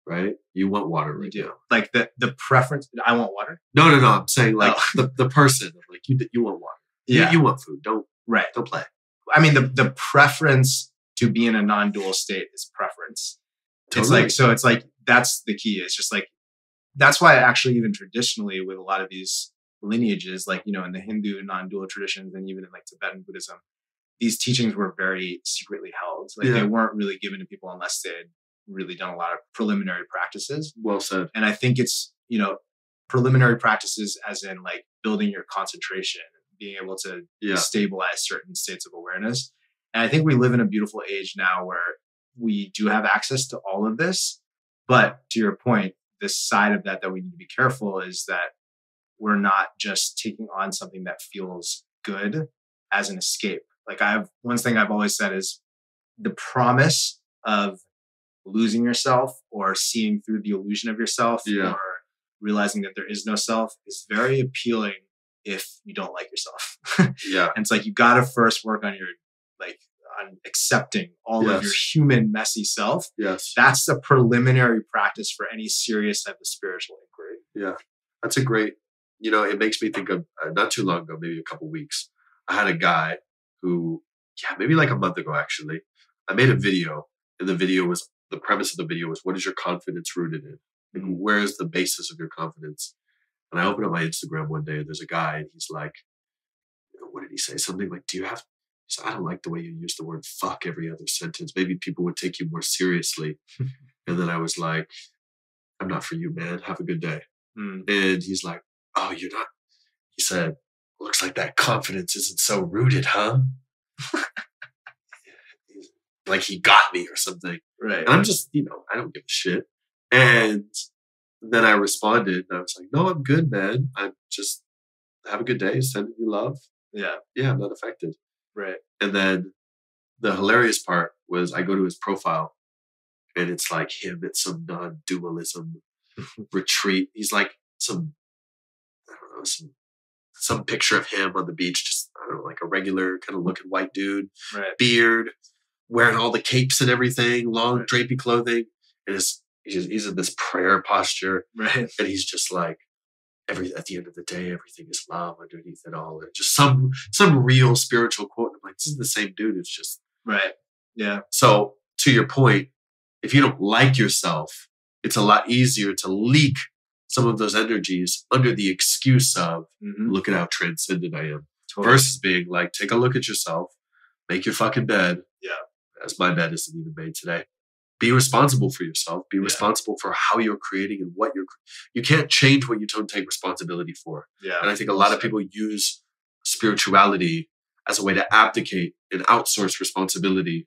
Right. You want water right now. Like the preference. I want water. No. I'm saying like the person, like you want water. Yeah. You want food. Don't play. I mean, the preference to be in a non-dual state is preference. Totally. It's like, that's the key. It's just like, that's why actually even traditionally with a lot of these lineages, like, in the Hindu non-dual traditions and even in like Tibetan Buddhism, these teachings were very secretly held. Like they weren't really given to people unless they had really done a lot of preliminary practices. Well said. And I think it's, preliminary practices as in like building your concentration, being able to stabilize certain states of awareness. And I think we live in a beautiful age now where we do have access to all of this. But to your point, this side of that we need to be careful is that we're not just taking on something that feels good as an escape. Like one thing I've always said is the promise of losing yourself or seeing through the illusion of yourself or realizing that there is no self is very appealing if you don't like yourself. Yeah. And it's like, you got to first work on on accepting all of your human messy self. Yes. That's a preliminary practice for any serious type of spiritual inquiry. Yeah. That's a great, it makes me think of not too long ago, maybe a couple weeks, I had a guy who, maybe like a month ago, actually, I made a video, and the premise of the video was, what is your confidence rooted in? Like, where is the basis of your confidence? And I opened up my Instagram one day, and there's a guy, and he's like, what did he say? Something like, he said, I don't like the way you use the word fuck every other sentence. Maybe people would take you more seriously. And then I was like, I'm not for you, man. Have a good day. And he's like, oh, you're not. He said, looks like that confidence isn't so rooted, huh? Like he got me or something. Right. And I'm just, I don't give a shit. And then I responded, and I was like, no, I'm good, man. I'm just, have a good day. Sending you love. Yeah. Yeah, I'm not affected. Right. And then the hilarious part was I go to his profile, and it's like him at some non-dualism retreat. He's like some picture of him on the beach, just, I don't know, like a regular kind of looking white dude, beard, wearing all the capes and everything, long drapey clothing. And he's in this prayer posture. Right. And he's just like, at the end of the day, everything is love underneath it all. And just some real spiritual quote. I'm like, this is the same dude. It's just. Right. Yeah. So to your point, if you don't like yourself, it's a lot easier to leak some of those energies under the excuse of, look at how transcendent I am. Totally. Versus being like, take a look at yourself, make your fucking bed. Yeah. As my bed isn't even made today. Be responsible for yourself. Be responsible for how you're creating and what you can't change what you don't take responsibility for. Yeah. And I think a lot of people use spirituality as a way to abdicate and outsource responsibility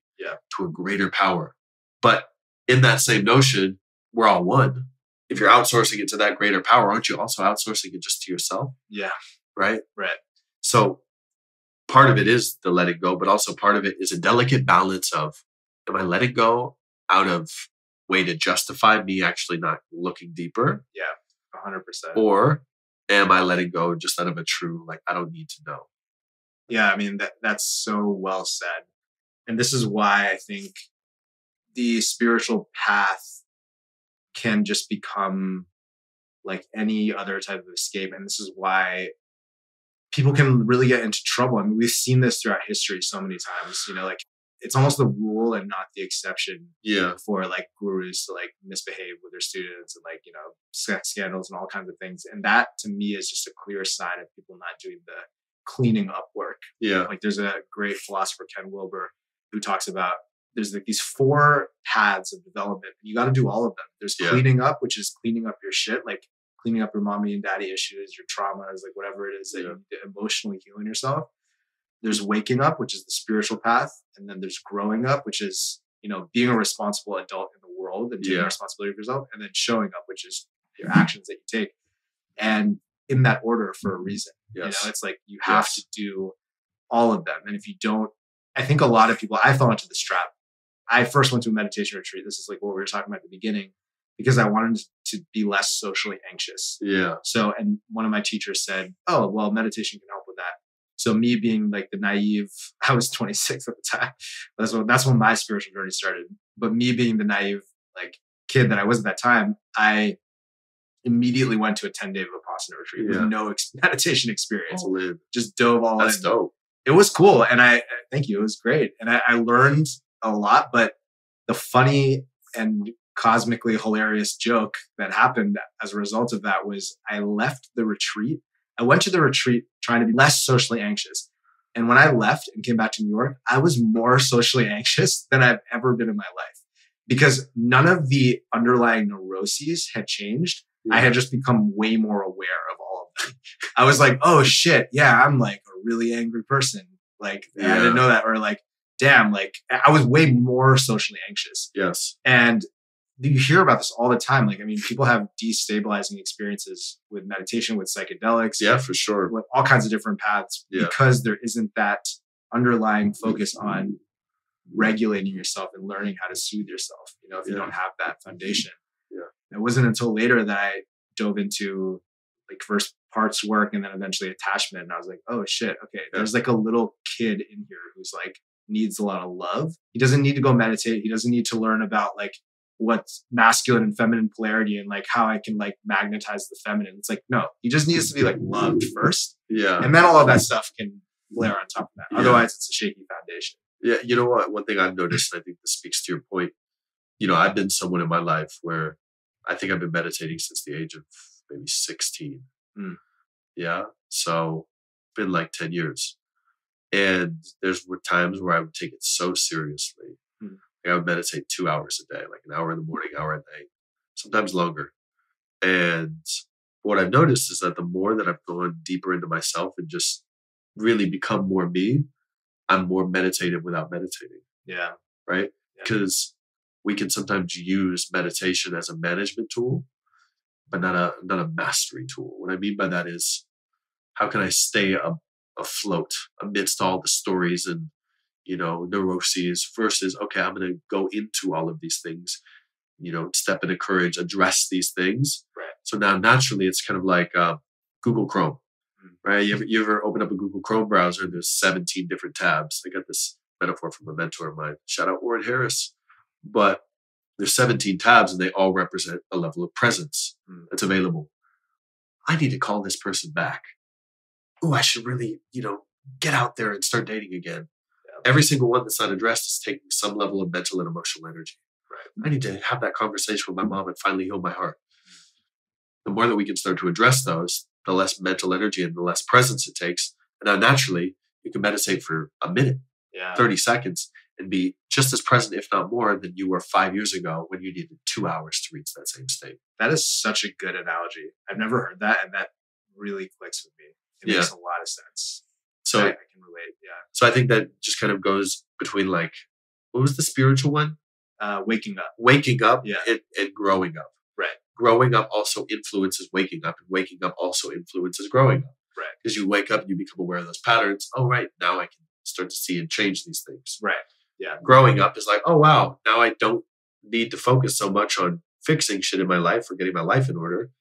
to a greater power. But in that same notion, we're all one. If you're outsourcing it to that greater power, aren't you also outsourcing it just to yourself? Yeah. Right? Right. So part of it is the letting go, but also part of it is a delicate balance of, am I letting go out of way to justify me actually not looking deeper? Yeah, 100%. Or am I letting go just out of a true, like, I don't need to know? Yeah, I mean, that's so well said. And this is why I think the spiritual path can just become like any other type of escape. And this is why people can really get into trouble. I mean, we've seen this throughout history so many times, like it's almost the rule and not the exception for like gurus to like misbehave with their students and like, sex scandals and all kinds of things. And that to me is just a clear sign of people not doing the cleaning up work. Yeah. Like there's a great philosopher, Ken Wilber, who talks about there's like these 4 paths of development. You got to do all of them. There's cleaning up, which is cleaning up your shit, like cleaning up your mommy and daddy issues, your traumas, like whatever it is that you need to emotionally heal in yourself. There's waking up, which is the spiritual path. And then there's growing up, which is, being a responsible adult in the world and taking responsibility for yourself. And then showing up, which is your actions that you take. And in that order for a reason. Yes. It's like you have to do all of them. And if you don't, I think a lot of people, I fell into this trap. I first went to a meditation retreat. This is like what we were talking about at the beginning, because I wanted to be less socially anxious. Yeah. So, and one of my teachers said, oh, well, meditation can help with that. So me being like the naive, I was 26 at the time. That's when my spiritual journey started. But me being the naive like kid that I was at that time, I immediately went to a 10-day Vipassana retreat with no meditation experience. Just dove all in. That's dope. It was cool. And thank you. It was great. And I learned a lot, but the funny and cosmically hilarious joke that happened as a result of that was I left the retreat. I went to the retreat trying to be less socially anxious. And when I left and came back to New York, I was more socially anxious than I've ever been in my life because none of the underlying neuroses had changed. I had just become way more aware of all of them. I was like, oh shit. Yeah. I'm like a really angry person. Like I didn't know that. Or like, damn, like I was way more socially anxious. Yes. And you hear about this all the time. Like, I mean, people have destabilizing experiences with meditation, with psychedelics. Yeah, for sure. With all kinds of different paths because there isn't that underlying focus on regulating yourself and learning how to soothe yourself, if you don't have that foundation. Yeah. It wasn't until later that I dove into like first parts work and then eventually attachment. And I was like, oh shit, okay, there's like a little kid in here who's like needs a lot of love. He doesn't need to go meditate. He doesn't need to learn about like what's masculine and feminine polarity and like how I can like magnetize the feminine. It's like, no, he just needs to be like loved first. Yeah. And then all of that stuff can layer on top of that. Yeah. Otherwise it's a shaky foundation. Yeah. You know what? One thing I've noticed, and I think this speaks to your point, I've been someone in my life where I think I've been meditating since the age of maybe 16. Yeah. So been like 10 years. And there's times where I would take it so seriously. Like I would meditate 2 hours a day, like an hour in the morning, hour at night, sometimes longer. And what I've noticed is that the more that I've gone deeper into myself and just really become more me, I'm more meditative without meditating. Yeah. Right? Because we can sometimes use meditation as a management tool, but not a mastery tool. What I mean by that is, how can I stay afloat amidst all the stories and neuroses versus, okay, I'm going to go into all of these things, step into courage, address these things. Right. So now naturally it's kind of like Google Chrome, right? You ever open up a Google Chrome browser and there's 17 different tabs? I got this metaphor from a mentor of mine. Shout out Warren Harris. But there's 17 tabs and they all represent a level of presence that's available. I need to call this person back. Oh, I should really, get out there and start dating again. Every single one that's not addressed is taking some level of mental and emotional energy. Right. I need to have that conversation with my mom and finally heal my heart. The more that we can start to address those, the less mental energy and the less presence it takes. And now naturally, you can meditate for a minute, 30 seconds, and be just as present, if not more, than you were 5 years ago when you needed 2 hours to reach that same state. That is such a good analogy. I've never heard that, and that really clicks with me. It makes a lot of sense. So I can relate. Yeah. So I think that just kind of goes between like, what was the spiritual one? Waking up. Waking up and growing up. Right. Growing up also influences waking up, and waking up also influences growing up. Right. Because you wake up and you become aware of those patterns. Oh, right. Now I can start to see and change these things. Right. Yeah. Growing up is like, oh, wow. Now I don't need to focus so much on fixing shit in my life or getting my life in order.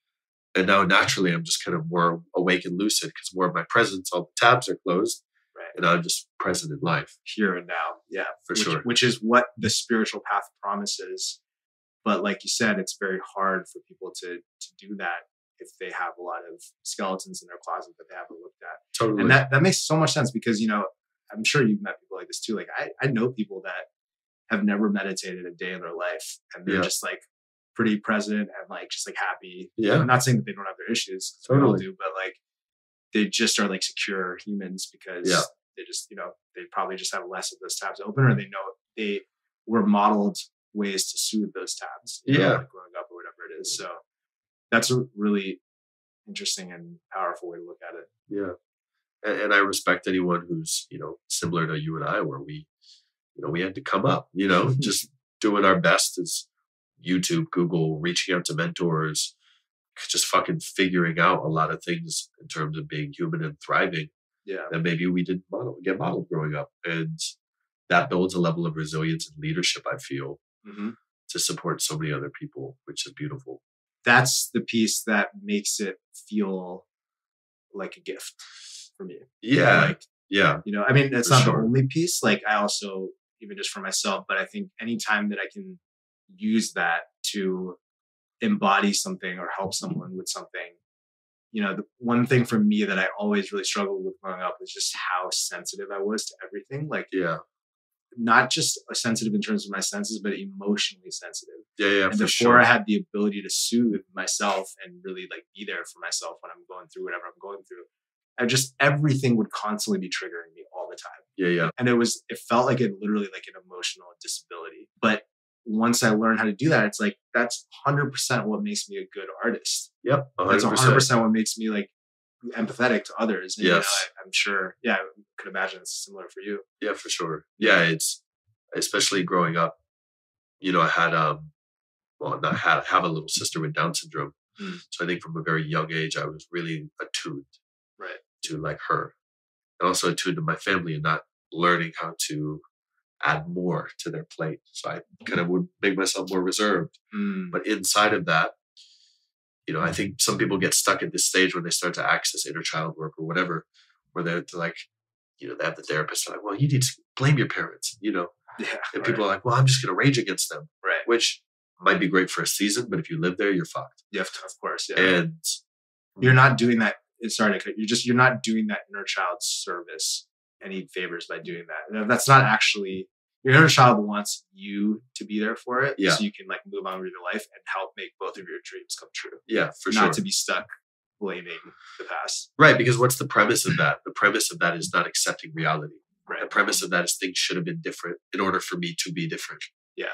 And now naturally I'm just kind of more awake and lucid because more of my presence, all the tabs are closed. Right. And I'm just present in life. Here and now. Yeah. For sure. Which is what the spiritual path promises. But like you said, it's very hard for people to do that if they have a lot of skeletons in their closet that they haven't looked at. Totally. And that makes so much sense because, I'm sure you've met people like this too. Like I know people that have never meditated a day in their life and they're just like pretty present and like just like happy. Yeah. I'm not saying that they don't have their issues. Totally. We all do, but like they just are like secure humans because they just, they probably just have less of those tabs open, or they know they were modeled ways to soothe those tabs. Like growing up or whatever it is. So that's a really interesting and powerful way to look at it. Yeah. And I respect anyone who's, similar to you and I, where we had to come up, just doing our best as YouTube, Google, reaching out to mentors, just fucking figuring out a lot of things in terms of being human and thriving. Yeah. That maybe we didn't get modeled growing up. And that builds a level of resilience and leadership, I feel, to support so many other people, which is beautiful. That's the piece that makes it feel like a gift for me. Yeah. I mean, it's not the only piece. Like I also, even just for myself, but I think anytime that I can use that to embody something or help someone with something, the one thing for me that I always really struggled with growing up was just how sensitive I was to everything. Like, not just sensitive in terms of my senses, but emotionally sensitive. Yeah. And before I had the ability to soothe myself and really like be there for myself when I'm going through whatever I'm going through, everything would constantly be triggering me all the time. Yeah. And it felt like literally like an emotional disability. But once I learned how to do that, it's like, that's 100% what makes me a good artist. Yep. 100%. That's 100% what makes me like empathetic to others. And, yes. I'm sure, I could imagine it's similar for you. Yeah, for sure. Yeah. It's especially growing up, I had, I have a little sister with Down syndrome. So I think from a very young age, I was really attuned to like her, and also attuned to my family and not learning how to add more to their plate. So I kind of would make myself more reserved. But inside of that, I think some people get stuck at this stage when they start to access inner child work or whatever, where they're like, they have the therapist like, well, you need to blame your parents, and people are like, well, I'm just going to rage against them. Right. Which might be great for a season, but if you live there, you're fucked. Yeah, of course. Yeah. And you're not doing that. Sorry to cut. You're not doing that inner child service any favors by doing that. That's not actually, your inner child wants you to be there for it. So you can like move on with your life and help make both of your dreams come true. Yeah, for sure. Not to be stuck blaming the past. Right. Because what's the premise of that? The premise of that is not accepting reality. Right. The premise of that is things should have been different in order for me to be different. Yeah.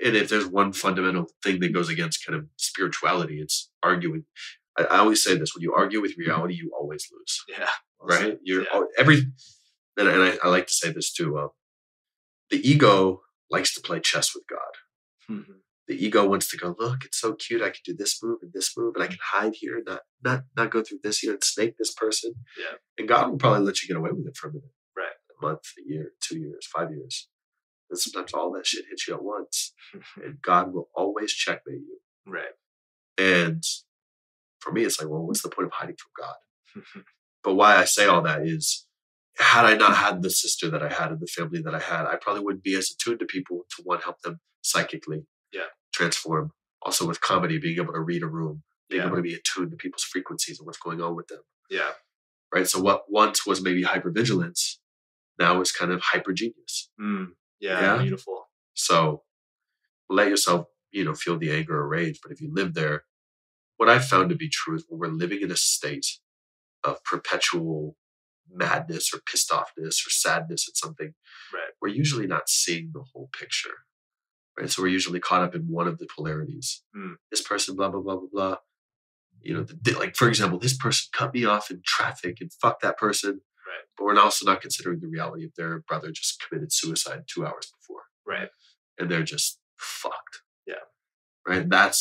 And if there's one fundamental thing that goes against kind of spirituality, it's arguing. I always say this: when you argue with reality, you always lose. Yeah. Right. And I like to say this too. The ego likes to play chess with God. Mm-hmm. The ego wants to go, look, it's so cute. I can do this move, and I can hide here and not go through this here and snake this person. Yeah. And God will probably let you get away with it for a minute. Right. A month, a year, 2 years, 5 years. And sometimes all that shit hits you at once. And God will always checkmate you. Right. And for me, it's like, well, what's the point of hiding from God? But why I say all that is, had I not had the sister that I had and the family that I had, I probably wouldn't be as attuned to people to, one, help them psychically transform. Also with comedy, being able to read a room, being able to be attuned to people's frequencies and what's going on with them. Yeah. Right. So what once was maybe hypervigilance, now is kind of hypergenius. Yeah. Beautiful. So let yourself, feel the anger or rage. But if you live there, what I've found to be true is when we're living in a state of perpetual madness or pissed offness or sadness at something, we're usually not seeing the whole picture. Right. So we're usually caught up in one of the polarities. This person, blah, blah, blah, blah, blah. Like, for example, this person cut me off in traffic and fuck that person. Right. But we're also not considering the reality of their brother just committed suicide 2 hours before. Right. And they're just fucked. Yeah. Right. That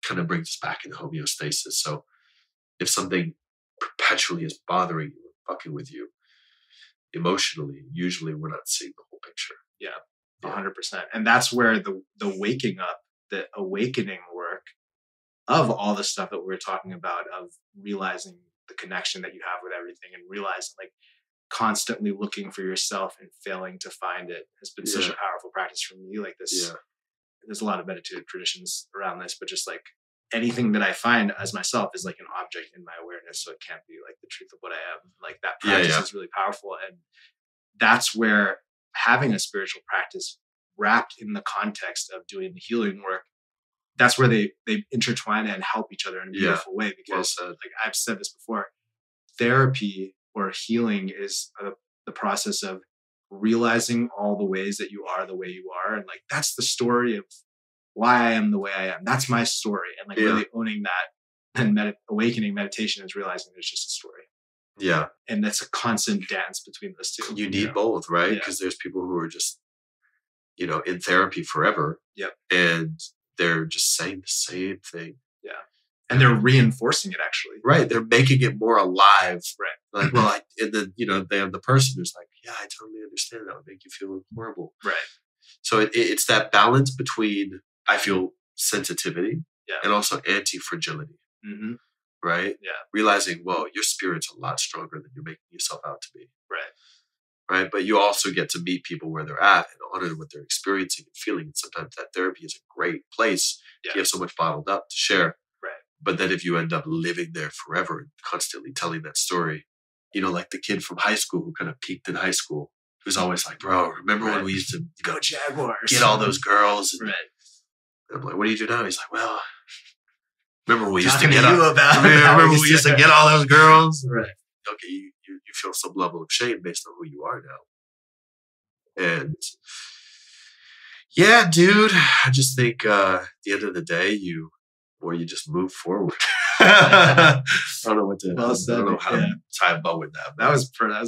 kind of brings us back into homeostasis. So if something perpetually is bothering you, fucking with you emotionally, usually we're not seeing the whole picture. Yeah. 100%. And that's where the waking up, the awakening work of all the stuff that we were talking about, of realizing the connection that you have with everything and realizing like constantly looking for yourself and failing to find it has been such a powerful practice for me. Like this, there's a lot of meditative traditions around this, but just like anything that I find as myself is like an object in my awareness. So it can't be like the truth of what I am. Like that practice is really powerful. And that's where having a spiritual practice wrapped in the context of doing the healing work, that's where they intertwine and help each other in a beautiful way. Because like I've said this before, therapy or healing is the process of realizing all the ways that you are the way you are. And like, that's the story of why I am the way I am. That's my story. And like really owning that and awakening meditation is realizing it's just a story. Yeah. And that's a constant dance between those two. You need both, right? Because there's people who are just, in therapy forever. Yep. And they're just saying the same thing. Yeah. And they're reinforcing it actually. Right. They're making it more alive. Right. Like, well, and then, they have the person who's like, yeah, I totally understand. That would make you feel horrible. Right. So it's that balance between, I feel, sensitivity and also anti-fragility. Mm-hmm. Right? Yeah. Realizing, well, your spirit's a lot stronger than you're making yourself out to be. Right. Right. But you also get to meet people where they're at and honor what they're experiencing and feeling. And sometimes that therapy is a great place. You have so much bottled up to share. Right. But then if you end up living there forever and constantly telling that story, like the kid from high school who kind of peaked in high school, who's always like, bro, remember when we used to go Jaguars, get all those girls? And, right. and I'm like, what do you do now? He's like, well, remember when we used Talking to get remember we used to get all those girls? Right. Okay, you feel some level of shame based on who you are now. And yeah, dude, I just think at the end of the day, you just move forward. I don't know what to. Well said, I don't know how to tie a bow with that. That was I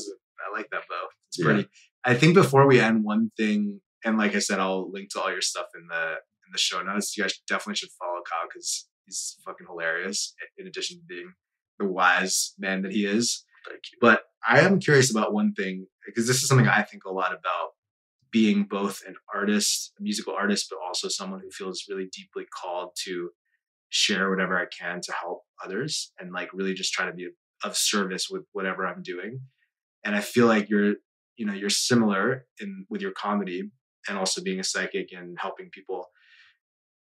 like that bow. It's pretty. I think before we end, one thing, and like I said, I'll link to all your stuff in the show notes. You guys definitely should follow Kyle because he's fucking hilarious. In addition to being the wise man that he is. Thank you. But I am curious about one thing because this is something I think a lot about being both an artist, a musical artist, but also someone who feels really deeply called to share whatever I can to help others and like really just try to be of service with whatever I'm doing. And I feel like you're similar with your comedy and also being a psychic and helping people.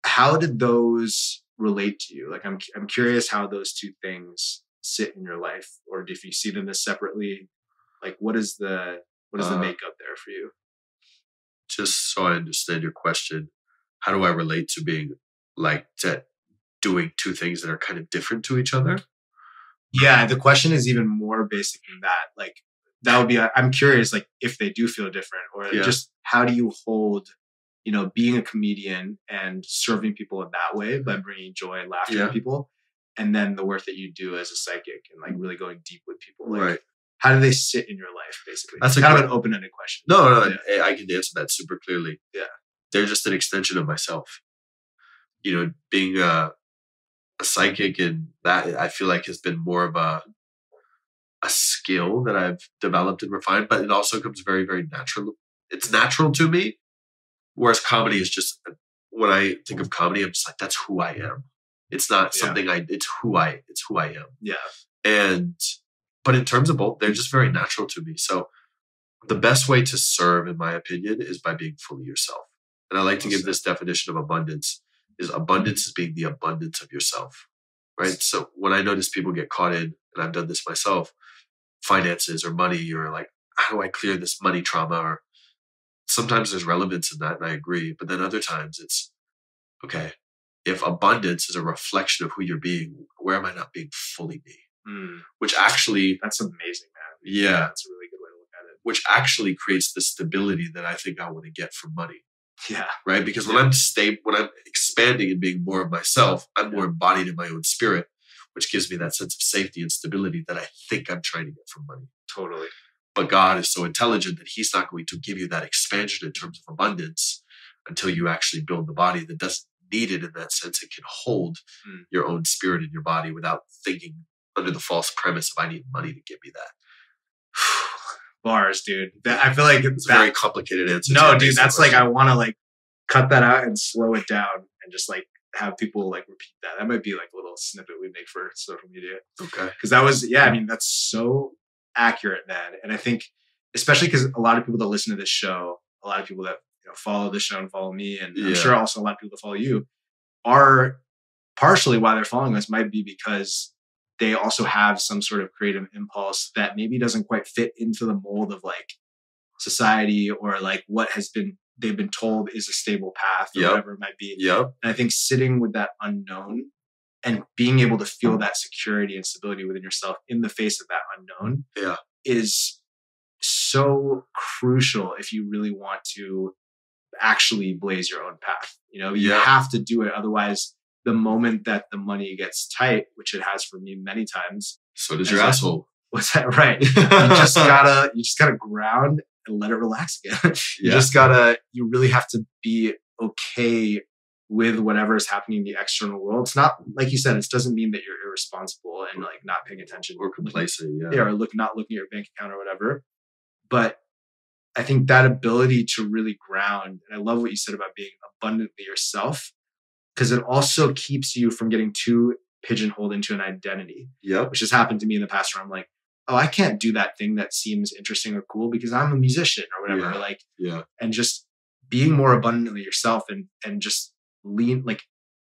How did those relate to you? Like, I'm curious how those two things sit in your life, or if you see them as separately. Like, what is the makeup there for you? Just so I understand your question, how do I relate to being like doing two things that are kind of different to each other? Yeah, the question is even more basic than that. Like, that would be, I'm curious, like, if they do feel different, or just how do you hold, being a comedian and serving people in that way by bringing joy and laughter to people, and then the work that you do as a psychic and like really going deep with people. Like, how do they sit in your life, basically? That's kind of an open-ended question. No, I can answer that super clearly. Yeah. They're just an extension of myself. Being a psychic, and that I feel like has been more of a skill that I've developed and refined, but it also comes very, very natural. It's natural to me. Whereas comedy is just, when I think of comedy, I'm just like, that's who I am. It's not something it's who I am. Yeah. But in terms of both, they're just very natural to me. So the best way to serve, in my opinion, is by being fully yourself. And I like to give this definition of abundance is being the abundance of yourself, right? So when I notice people get caught in, and I've done this myself, finances or money, or like, how do I clear this money trauma? Or sometimes there's relevance in that, and I agree. But then other times it's, okay, if abundance is a reflection of who you're being, where am I not being fully me? Which actually... That's amazing, man. Yeah. That's a really good way to look at it. Which actually creates the stability that I think I want to get from money. Yeah. Right? Because when I'm expanding and being more of myself, I'm more embodied in my own spirit, which gives me that sense of safety and stability that I think I'm trying to get from money. Totally. But God is so intelligent that he's not going to give you that expansion in terms of abundance until you actually build the body that doesn't need it in that sense. It can hold your own spirit in your body without thinking under the false premise of I need money to give me that. Bars, dude. I feel like it's a very complicated answer. No, dude, that's like, I want to like cut that out and slow it down and just like have people like repeat that. That might be like a little snippet we make for social media. Okay. Because that was, that's so accurate, man. And I think, especially because a lot of people that listen to this show, a lot of people that follow this show and follow me, and I'm sure also a lot of people that follow you, are partially why they're following us might be because they also have some sort of creative impulse that maybe doesn't quite fit into the mold of like society, or like what they've been told is a stable path, or whatever it might be. Yep. And I think sitting with that unknown and being able to feel that security and stability within yourself in the face of that unknown is so crucial if you really want to actually blaze your own path. You have to do it. Otherwise, the moment that the money gets tight, which it has for me many times. So does your asshole. What's that? Right. You just gotta ground and let it relax again. You really have to be okay with whatever is happening in the external world. It's not, like you said, it doesn't mean that you're irresponsible and like not paying attention or complacent. Or not looking at your bank account or whatever. But I think that ability to really ground, and I love what you said about being abundantly yourself, because it also keeps you from getting too pigeonholed into an identity. Yeah. Which has happened to me in the past where I'm like, oh, I can't do that thing that seems interesting or cool because I'm a musician or whatever. And just being more abundantly yourself and just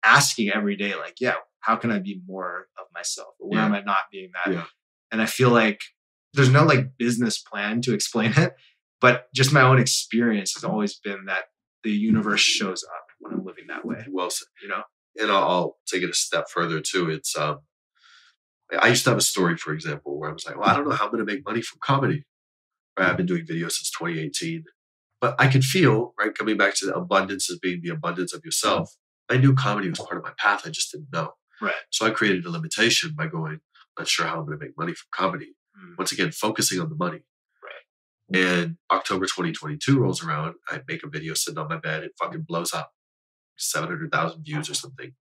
asking every day, like, how can I be more of myself? Or where am I not being that? Yeah. And I feel like there's no like business plan to explain it, but just my own experience has always been that the universe shows up when I'm living that way. Well said. And I'll take it a step further too. It's I used to have a story, for example, where I was like, well, I don't know how I'm going to make money from comedy. Right? I've been doing videos since 2018, but I could feel, right, coming back to the abundance as being the abundance of yourself. I knew comedy was part of my path. I just didn't know. Right. So I created a limitation by going, I'm not sure how I'm going to make money from comedy. Once again, focusing on the money. Right. And October 2022 rolls around. I make a video sitting on my bed. It fucking blows up. 700,000 views or something.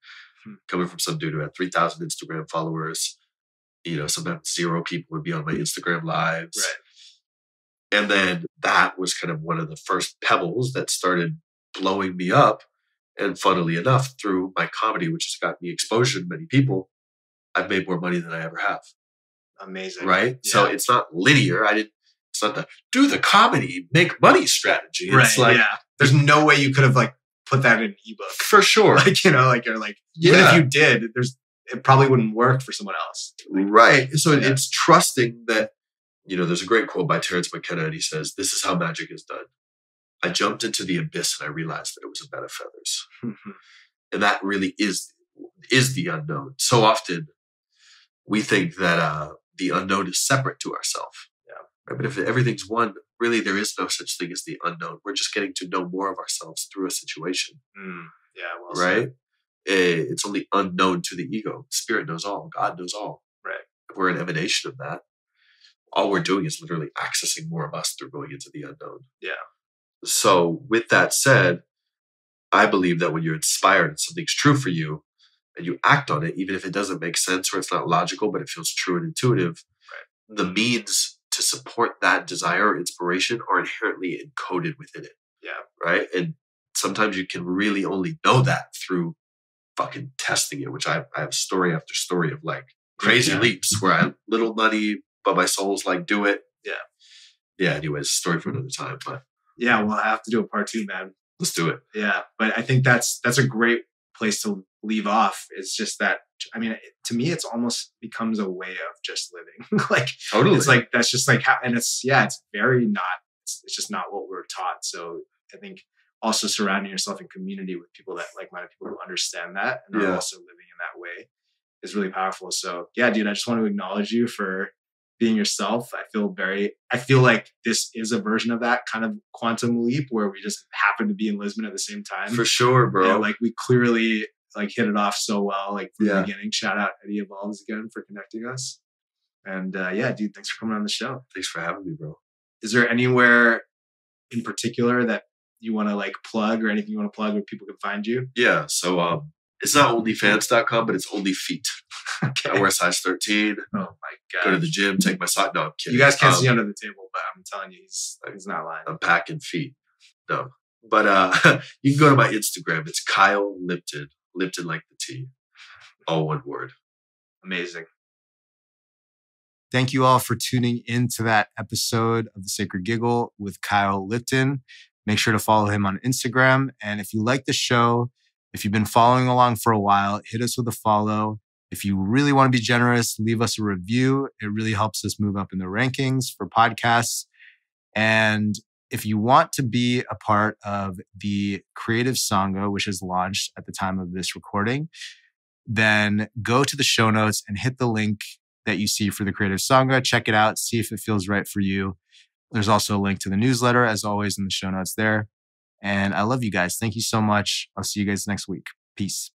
Coming from some dude who had 3,000 Instagram followers. Sometimes 0 people would be on my Instagram lives. Right. And then that was kind of one of the first pebbles that started blowing me up. And funnily enough, through my comedy, which has got me exposure to many people, I've made more money than I ever have. Amazing. Right? Yeah. So it's not linear. It's not the do the comedy, make money strategy. Right. It's like, there's no way you could have like put that in an ebook. For sure. Like, you know, like you're like, even if you did, it probably wouldn't work for someone else. Like, right. So it's trusting that, you know, there's a great quote by Terence McKenna, and he says, "This is how magic is done. I jumped into the abyss and I realized that it was a bed of feathers." And that really is the unknown. So often we think that the unknown is separate to ourselves. Yeah. Right? But if everything's one, really there is no such thing as the unknown. We're just getting to know more of ourselves through a situation. Yeah. Well right? It's only unknown to the ego. Spirit knows all. God knows all. Right. We're an emanation of that. All we're doing is literally accessing more of us through going into the unknown. Yeah. So with that said, I believe that when you're inspired and something's true for you and you act on it, even if it doesn't make sense or it's not logical, but it feels true and intuitive, the means to support that desire or inspiration are inherently encoded within it. Yeah. Right. And sometimes you can really only know that through fucking testing it, which I have story after story of like crazy leaps where I have little money, but my soul's like, do it. Yeah. Yeah. Anyways, story for another time. But yeah, we'll have to do a part 2, man. Let's do it. Yeah. But I think that's a great place to leave off. It's just that, I mean, to me, it's almost becomes a way of just living. Like, totally. It's like, that's just like how, and it's very not, it's just not what we're taught. So I think also surrounding yourself in community with people that like-minded people who understand that and are also living in that way is really powerful. So yeah, dude, I just want to acknowledge you for being yourself. I feel like this is a version of that kind of quantum leap where we just happen to be in Lisbon at the same time. For sure, bro. Yeah, like we clearly like hit it off so well, like from the beginning. Shout out Eddie Evolves again for connecting us. And yeah, dude, thanks for coming on the show. Thanks for having me, bro. Is there anywhere in particular that you want to like plug or anything you want to plug where people can find you? Yeah. So it's not onlyfans.com, but it's only feet. Okay. I wear size 13. Oh my God. Go to the gym, take my sock. No, I'm kidding. You guys can't see under the table, but I'm telling you, he's not lying. I'm packing feet. No. But you can go to my Instagram. It's Kyle Lipton. Lipton like the tea. All one word. Amazing. Thank you all for tuning into that episode of The Sacred Giggle with Kyle Lipton. Make sure to follow him on Instagram. And if you like the show, if you've been following along for a while, hit us with a follow. If you really want to be generous, leave us a review. It really helps us move up in the rankings for podcasts. And if you want to be a part of the Creative Sangha, which is launched at the time of this recording, then go to the show notes and hit the link that you see for the Creative Sangha. Check it out. See if it feels right for you. There's also a link to the newsletter, as always, in the show notes there. And I love you guys. Thank you so much. I'll see you guys next week. Peace.